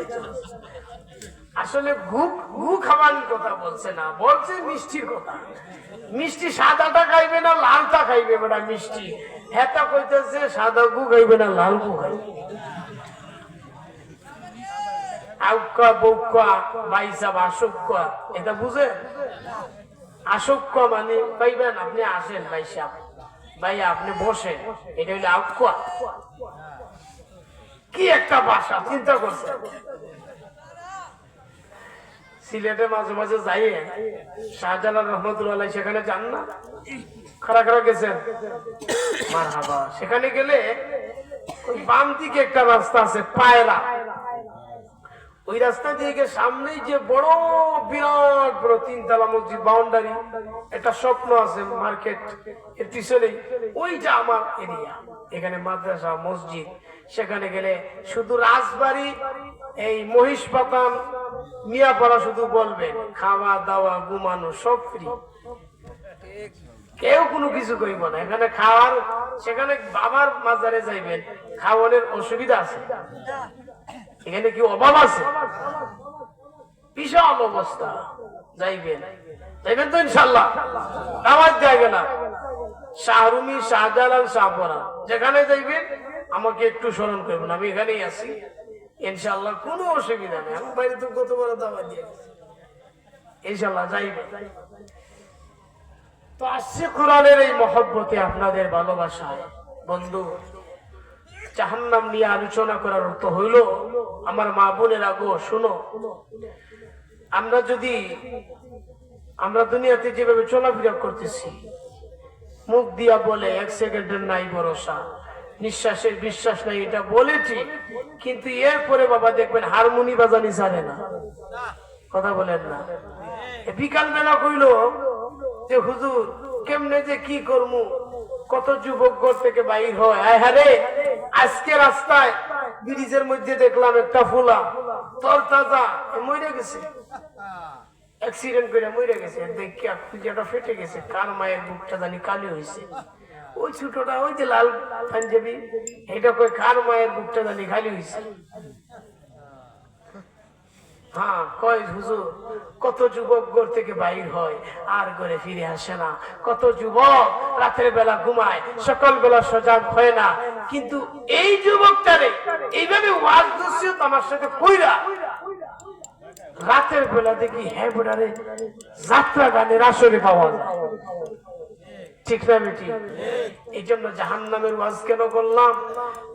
S1: আসলে গু খাবানির কথা বলছে না বলছে মিষ্টির কথা মিষ্টি সাদাটা খাইবে না লালটা খাইবে বেটা মিষ্টি হেতা কইতেছে সাদা গু খাইবে না লাল গু খাইবে আউকা বউকা বাইসা আসক্কা এটা বুঝেন আসক্কা মানে পাইবেন আপনি আসেন বাইসা ভাই আপনি বসেন এটা হইলে আউকা কি একটা ভাষা চিন্তা করছেন সিলেটে মাঝে মাঝে যাই শাহজালাল রহমতুল্লাহ সেখানে যান না খারা গেছেন মারহাবা সেখানে গেলে ওই বাম দিকে একটা রাস্তা আছে পায়রা ওই রাস্তা দিয়ে সামনেই যে বড় বিরাট বড় 3তলা মসজিদ বাউন্ডারি একটা স্বপ্ন আছে মার্কেট এর পিছনেই ওইটা আমার এরিয়া এখানে মাদ্রাসা মসজিদ সেখানে গেলে শুধু রাজবাড়ি এই মহিষ পাতান মিয়াপাড়া শুধু বলবেন, খাওয়া দাওয়া ঘুমানো সব ফ্রি, কেউ কোনো কিছু করিব না। এখানে খাওয়ার, সেখানে বাবার মাজারে যাইবেন, খাওয়ানোর অসুবিধা আছে? এখানে কি অভাব আছে? বিশাল অবস্থা। যাইবেন তো ইনশাল্লাহ, দাওয়াত জায়গা না, শাহরুমি, শাহজালাল, শাহপরা, যেখানে যাইবেন আমাকে একটু স্মরণ করবেন, আমি এখানেই আছি ইনশাল্লাহ, কোনো অসুবিধা নেই। আমার বাইরে তো কত বড় দাওয়াত দিয়ে ইনশাল্লাহ যাইবেন। তো আসছে কোরআনের এই মহব্বতে, আপনাদের ভালোবাসায়। বন্ধু, জাহান্নাম নিয়ে আলোচনা করার অর্থ হইল, আমার মা বোনেরা গো শুনো, আমরা দুনিয়াতে যেভাবে চলাফেরা করতেছি, মুখ দিয়া বলে 1 সেকেন্ডের নাই ভরসা, নিঃশ্বাসের বিশ্বাস নাই, এটা বলে ঠিক, কিন্তু এরপরে বাবা দেখবেন হারমোনি বাজানি ছাড়ে না। কথা বলেন না? বিকাল বেলা কইল যে হুজুর কেমনে যে কি করমু, কত যুবক ঘর থেকে বাইর হয়, আরে আজকে রাস্তায় ব্রিজের মধ্যে দেখলাম একটা ফুলা তরতাজা মরে গেছে, অ্যাক্সিডেন্ট করে মরে গেছে, দেখিয়া খুঁজাটা ফেটে গেছে, কার মায়ের বুকটা জানি কালি হয়েছে। ওই ছোটটা, ওই যে লাল পাঞ্জাবি, এটা কই কার মায়ের বুকটা জানি খালি হয়েছে। হ্যাঁ, কয় হুজুর কত যুবক ঘর থেকে বাইর হয় আর ঘরে ফিরে আসে না, কত যুবক রাতের বেলা ঘুমায়, সকাল বেলা সজাগ হয় না, কিন্তু এই যুবকটারে এইভাবে ওয়াজ নসিহত আমার সাথে কইরা রাতের বেলা দেখি হ্যাঁ বোনারে যাত্রা গানের আসরে পাওয়া যায়। ঠিক না বেটি? এই জন্য জাহান্নামের ওয়াজ কেন করলাম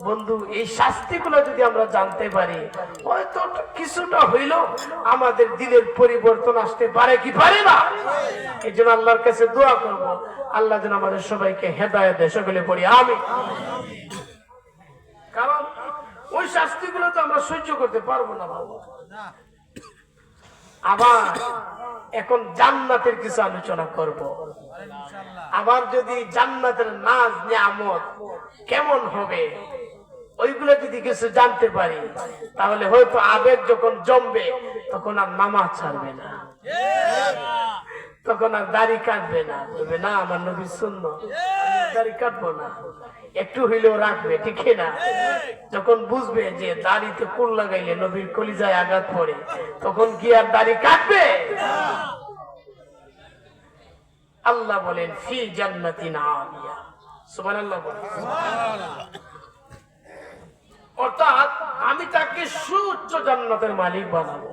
S1: বন্ধু? এই শাস্তিগুলো যদি আমরা জানতে পারি, হয়তো কিছুটা হইল আমাদের দিলের পরিবর্তন আসতে পারে কি পারে না। এই জন্য আল্লাহর কাছে দোয়া করব, আল্লাহ যেন আমাদের সবাইকে হেদায়েত দেয়। সকলে পড়ি আমিন। কারণ ওই শাস্তিগুলো তো আমরা সহ্য করতে পারবো না বাবা। আবার এখন জান্নাতের কিছু আলোচনা করব। আবার যদি জান্নাতের নাজ নিয়ামত কেমন হবে ওইগুলো যদি কিছু জানতে পারি, তাহলে হয়তো আবেগ যখন জমবে তখন আর নামাজ ছাড়বে না, তখন আর দাড়ি কাটবে না, বলবে না আমার নবী সুন্নাত, দাড়ি কাটবো না, একটু হইলেও রাখবে। ঠিক না? যখন বুঝবে যে দাড়িতে কুল লাগাইলে নবীর কলিজায় আঘাত পড়ে, তখন কি আর দাড়ি কাটবে? আল্লাহ বলেন ফি জান্নাতিন আলিয়া, সুবহানাল্লাহ বলেন। অর্থাৎ আমি তাকে সুউচ্চ জান্নাতের মালিক বানাবো।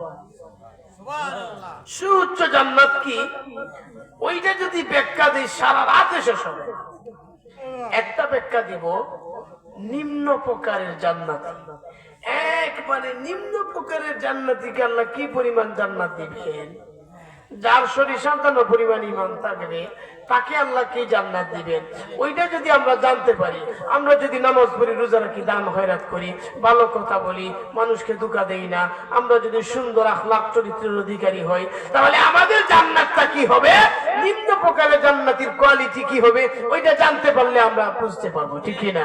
S1: সুউচ্চ জান্নাত কি, ওইটা যদি ব্যাখ্যা দিই সারা রাতে শেষ হবে। একটা ব্যাখ্যা দিব, নিম্ন প্রকারের জান্নাতি, একবারে নিম্ন প্রকারের জান্নাতিকে আল্লাহ কি পরিমাণ জান্নাত দিবেন, যার শরীর সামান্য পরিমাণ ঈমান থাকবে তাকে আল্লাহ কি জান্নাত দিবেন, ওইটা যদি আমরা জানতে পারি, আমরা যদি নামাজ পড়ি, রোজা রাখি, দান খয়রাত করি, ভালো কথা বলি, মানুষকে ধোঁকা দেই না, আমরা যদি সুন্দর আখলাক চরিত্রের অধিকারী হই, তাহলে আমাদের জান্নাতটা কি হবে, নিম্ন প্রকারের জান্নাতের কোয়ালিটি কি হবে, ওইটা জানতে পারলে আমরা বুঝতে পারবো। ঠিক কি না?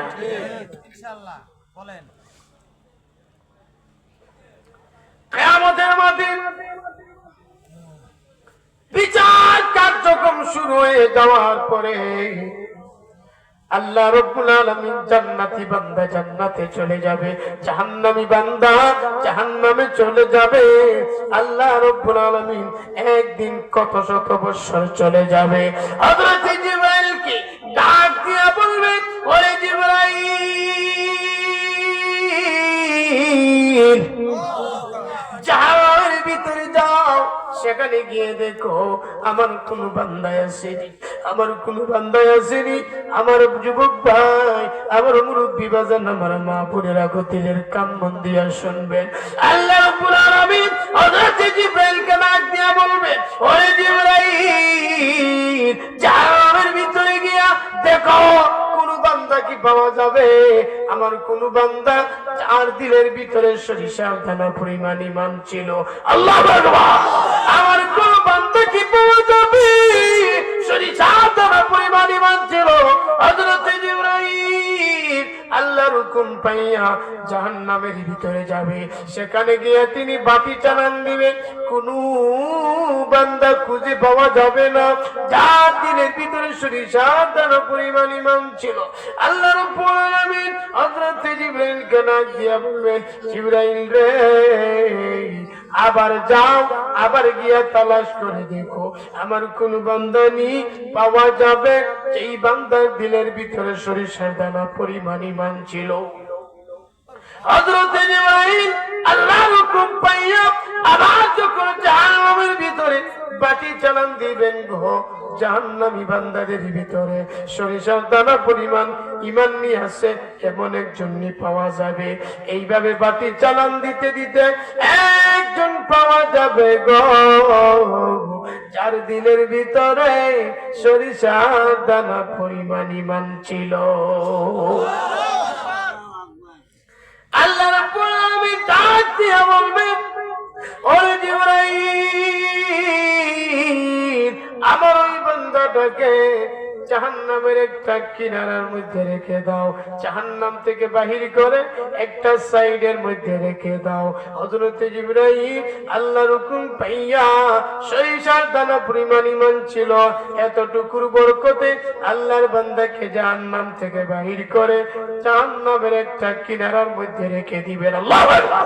S1: ইনশাআল্লাহ বলেন। কিয়ামতের মাঠে বিচার কার্যক্রম শুরু হয়ে যাওয়ার পরে আল্লাহ রাব্বুল আলামিন জান্নাতি বান্দা জান্নাতে চলে যাবে, জাহান্নামী বান্দা জাহান্নামে চলে যাবে। আল্লাহ রাব্বুল আলামিন একদিন কত শত বছর চলে যাবে। হযরত জিবরাইলকে ডাক দিয়া বলবে, ওরে জিবরাইল, জাহান্নামের ভিতরে যাও, সেখানে গিয়ে দেখো আমার কোন বান্দায় আসেনি, আমার কোন বান্দায় আসেনি। আমার যুবক ভাই, আমার মুরব্বী বাজান, আমার মা বোনেরা গতিলের কান মন দিয়া শুনবেন। আল্লাহ রাব্বুল আলামিন হযরত জিবরাইলকে ডাক দিয়া বলবেন, ওরে জিবরাইল, জাহান্নামের ভিতরে গিয়া দেখো কোন বান্দা কি পাওয়া যাবে, আমার কোন বান্দা যার দিলের ভিতরে সরিষা দানা পরিমাণ ঈমান ছিল। আল্লাহু আকবার। আমার কোন বান্দা কি পাওয়া যাবে সরিষা দানা পরিমাণ ঈমান ছিল। হযরত জিবরাইল আল্লাহর হুকুম পাইয়া জাহান্নামের ভিতরে যাবে। সেখানে গিয়ে তিনি বাতি চালান দিবে, কোন বান্দা খুঁজে পাওয়া যাবে না যার দিলের ভিতরে সরিষার দানা পরিমাণ ঈমান ছিল। আল্লাহ রাব্বুল আলামিন হযরত জিবরাইলকে ডাক দিয়া বলবেন, জিবরাইল রে, আবার যাও, আবার গিয়া তালাশ করে দেখো আমার কোন বান্দা নেই পাওয়া যাবে এই বান্দার দিলের ভিতরে সরিষার দানা পরিমাণ ঈমান ছিল। হযরত জিবরাইল আল্লাহর হুকুম পাইয়া আবার যখন জাহান্নামের ভিতরে বাতি চালান দিবেন গো, জাহান্নামী বান্দাদের ভিতরে সরিষার দানা পরিমাণ ঈমান নিয়ে আসে এমন একজন পাওয়া যাবে। এইভাবে বাতি চালান দিতে দিতে একজন পাওয়া যাবে গো, যার দিলের ভিতরে সরিষার দানা পরিমাণ ঈমান ছিল। আল্লাহ রাব্বুল আলামিন ডাক দিয়া বলবেন, ও জিবরাইল, আমার ওই বান্দাটাকে জাহান্নামের একটা কিনারার মধ্যে রেখে দাও, জাহান্নাম থেকে বাহির করে একটা সাইডের মধ্যে রেখে দাও। হযরত জিবরাইল আল্লাহর হুকুম পাইয়া সরিষার দানা পরিমাণ ঈমান ছিল, এতটুকুর বরকতে আল্লাহর বান্দাকে জাহান্নাম থেকে বাহির করে জাহান্নামের একটা কিনারার মধ্যে রেখে দিবেন। আল্লাহু আকবার।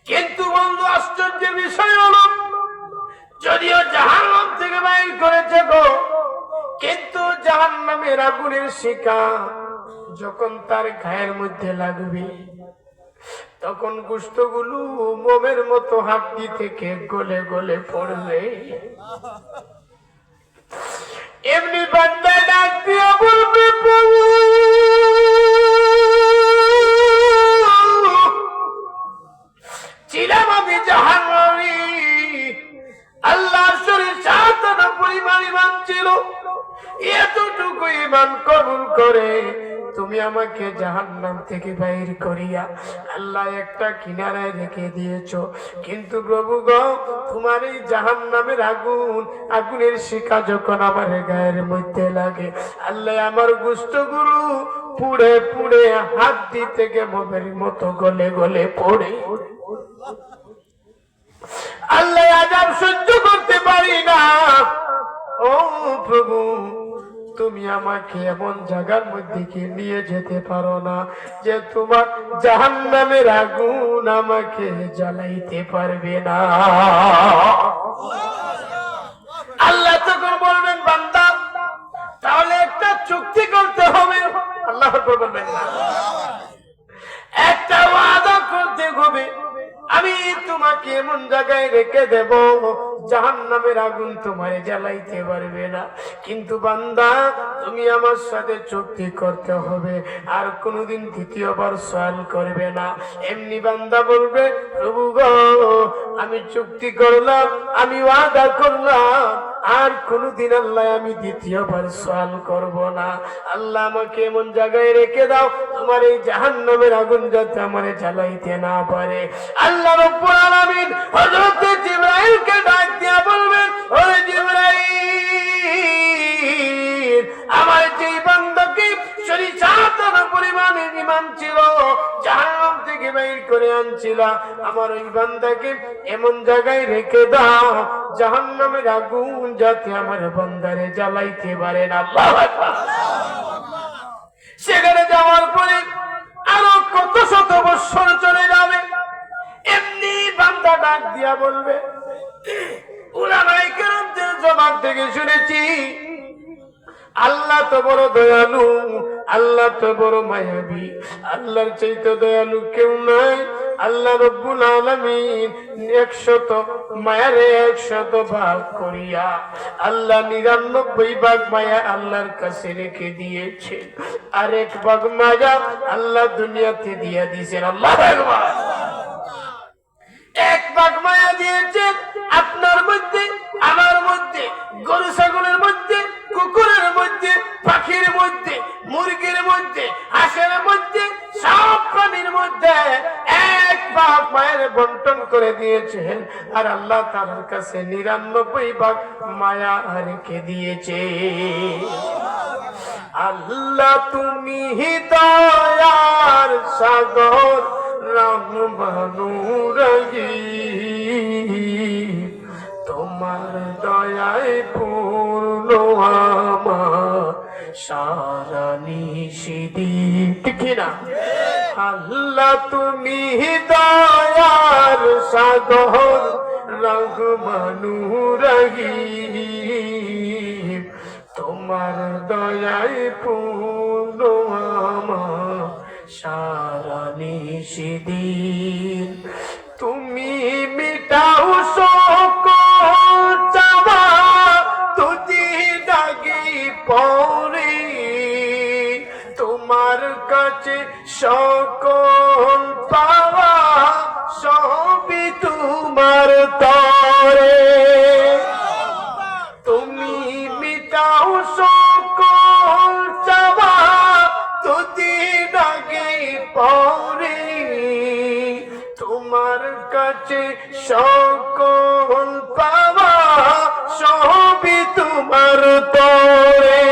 S1: কিন্তু বন্ধু, আশ্চর্যের বিষয় হলো, যদিও জাহান্নাম থেকে বাহির করেছে গো, কিন্তু জাহান্নামের আগুনের শিখা যখন তার গায়ের মধ্যে লাগবে তখন গোশতগুলো মোমের মতো হাড্ডি থেকে গলে গলে পড়বে। এমনি বান্দা ডাক দিয়া বলবে, প্রভু ছিলাম আমি জাহান্নামী, আল্লাহর সরিষার দানা পরিমাণ ঈমান ছিল, এতটুকু ঈমান কবুল করে তুমি আমাকে জাহান্নাম থেকে বাইর করিয়া আল্লাহ একটা কিনারায় রেখে দিয়েছো। কিন্তু প্রভু গো, তোমার এই জাহান্নামের আগুনের শিখা যখন আমার গায়ের মধ্যে লাগে, আল্লাহ আমার গোশতগুলো পুড়ে পুড়ে হাড্ডি থেকে মোমের মতো গলে গলে পড়ে। আল্লাহ আযাব সহ্য করতে পারি না। ও প্রভু, তুমি আমাকে এমন জায়গার মধ্যে কি নিয়ে যেতে পারো না যে তোমার জাহান্নামের আগুন আমাকে জ্বালাইতে পারবে না। আল্লাহ তখন বলবেন, বান্দা তাহলে একটা চুক্তি করতে হবে। আল্লাহ বলবেন না, একটা ওয়াদা করতে হবে, আমি তোমাকে এমন জায়গায় রেখে দেব জাহান্নামের আগুন তোমায় জ্বালাইতে পারবে না। কিন্তু বান্দা, তুমি আমার সাথে চুক্তি করতে হবে, আর কোনোদিন দ্বিতীয়বার সওয়াল করবে না। এমনি বান্দা বলবে, প্রভু গো, আমি চুক্তি করলাম, আমি ওয়াদা করলাম, আর কোনোদিন আল্লাহ আমি দ্বিতীয়বার সওয়াল করব না। আল্লাহ আমাকে এমন জায়গায় রেখে দাও তোমার এই জাহান্নামের আগুন যাতে আমারে জ্বালাইতে না পারে। আল্লাহ রাব্বুল আলামিন হযরত জিবরাইলকে ডাক দিয়া বলবেন, ও জিবরাইল, আমার যে বান্দাকে সরিষার দানা পরিমাণ ঈমান ছিল, জাহান্নাম থেকে বাইর করে আনছিল, আমার ওই বান্দাকে এমন জায়গায় রেখে দাও জাহান্নামের আগুন যাতে আমার বান্দারে জ্বালাইতে পারে না। আল্লাহু আকবার। সেখানে যাওয়ার পরে আরো কত শত বছর চলে যাবে, এমনি বান্দা ডাক দিয়া বলবে, উলামায়ে কেরামদের জবাব থেকে শুনেছি, আল্লাহ তো বড় দয়ালু, আল্লাহ তো বড় মায়াবী, আল্লাহর চাইতে দয়ালু কেউ নাই। আল্লাহ রাব্বুল আলামিন 100 মায়ারে 100 ভাগ করিয়া আল্লাহ 99 ভাগ মায়া আল্লাহর কাছে রেখে দিয়েছে, আর 1 ভাগ মায়া আল্লাহ দুনিয়াতে দিয়ে দিয়েছেন। আল্লাহু আকবার। 1 ভাগ মায়া দিয়েছেন আপনার মধ্যে, আমার মধ্যে, গরু ছাগলের মধ্যে, কুকুরের মধ্যে, পাখির মধ্যে, মুরগির মধ্যে, হাঁসের মধ্যে, সব প্রাণীর মধ্যে 1 ভাগ মায়ের বন্টন করে দিয়েছেন, আর আল্লাহ তাআলার কাছে 99 ভাগ মায়া রেখে দিয়েছে। আল্লাহ তুমি দয়ার সাগর রহমানুর রহিম, তোমার দয়ায় পূর্ণ আমার সারা নিশিদিন। ঠিক না? আল্লাহ তুমি দয়ার সাগর রহমানুর রহিম, তোমার দয়ায় পূর্ণ আমার সারা নিশিদিন। তুমি মিটাও সকল চাওয়া, তুজি ডাকি পরে, তোমার কাছে সকল পাওয়া সবই তোমার তরে। তুমি মিটাও সকল চাওয়া, তুজি ডাকি পরে, তোমার কাছে সকল পাওয়া সবই তোমার তরে।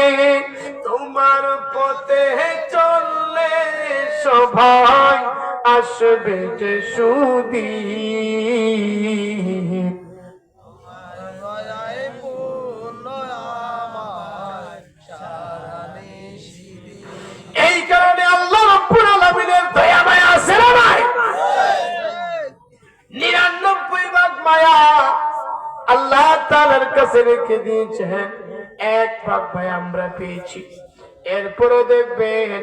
S1: তোমার পথে চললে সবাই আসবে যে সুদিন। এই কারণে আল্লাহ রাব্বুল আলামিনের দয়া মায়া আছে না নাই? 99 ভাগ মায়া আল্লাহ তাআলার কাছে রেখে দিয়েছেন, 1 ভাগ মায়া আমরা পেয়েছি। এরপরে দেখবেন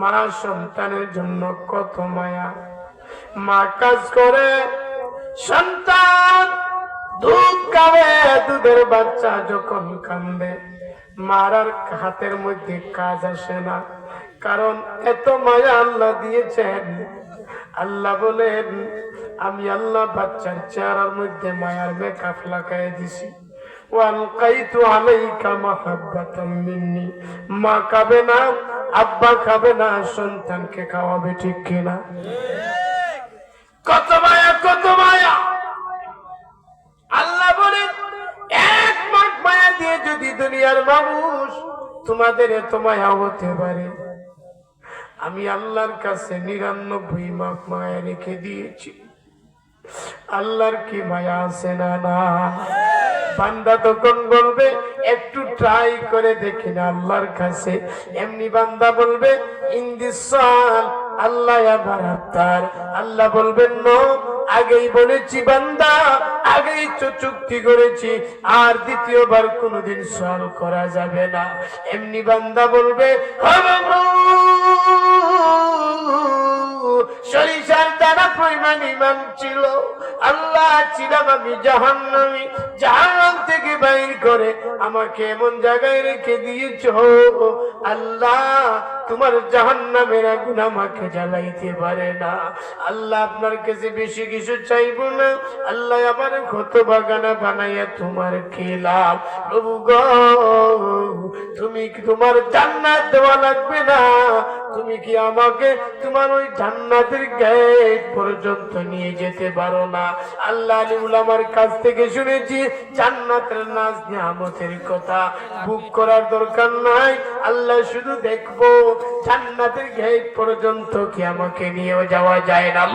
S1: মা সন্তানের জন্য কত মায়া। মা কাজ করে, সন্তান দুধ খাবে, দুধের বাচ্চা যখন কান্দে মার আর হাতের মধ্যে কাজ আসে না, কারণ এত মায়া আল্লাহ দিয়েছেন। আল্লাহ বলেন আমি আল্লাহ বাচ্চার চেহারার মধ্যে মায়ার মেকআপ লাগাই দিছি। ওয়ালকাইতু আলাইকা মাহাব্বাতাম মিন্নি, মা খাবে না, আব্বা খাবে না, সন্তানকে খাওয়াবে। ঠিক কিনা? কত মায়া, কত মায়া। আল্লাহ বলেন 1 ভাগ মায়া দিয়ে যদি দুনিয়ার মানুষ তোমাদের এত মায়া হতে পারে, আমি আল্লাহর কাছে 99 ভাগ মায়া রেখে দিয়েছি। আল্লাহর কি মায়া আছে না? না। বান্দা তখন বলবে একটু ট্রাই করে দেখি না আল্লাহর কাছে। এমনি বান্দা বলবে ইনদিসাল আল্লাহ আবার আফতার। আল্লাহ বলবেন নো, আগেই বলেছি বান্দা, আগেই তো চুক্তি করেছি, আর দ্বিতীয়বার কোনোদিন সওয়াল করা যাবে না। এমনি বান্দা বলবে সরিষার দানা পরিমাণ ঈমান ছিল, আল্লাহ ছিলাম আমি জাহান্নামী, জাহান্নাম থেকে বাইর করে আমাকে এমন জায়গায় রেখে দিয়েছো, আল্লাহ তোমার জাহান্নামের আগুন আমাকে জ্বালাইতে পারে না। আল্লাহ আপনার কাছে বেশি কিছু চাইবো না, আল্লাহ আমার কত বাগানা বানাইয়া তোমার খেলাম। প্রভু গো, তুমি কি তোমার জান্নাত দেওয়া লাগবে না? তুমি কি আমাকে তোমার ওই জান্নাতের গেট পর্যন্ত নিয়ে যেতে পারো না? আল্লাহ আলিমুল আমার কাছ থেকে শুনেছি জান্নাতের নাজ নিয়ামতের কথা, বুক করার দরকার নাই। আল্লাহ শুধু দেখবো জান্নাতের গেট পর্যন্ত কি আমাকে নিয়ে যাওয়া যায় না?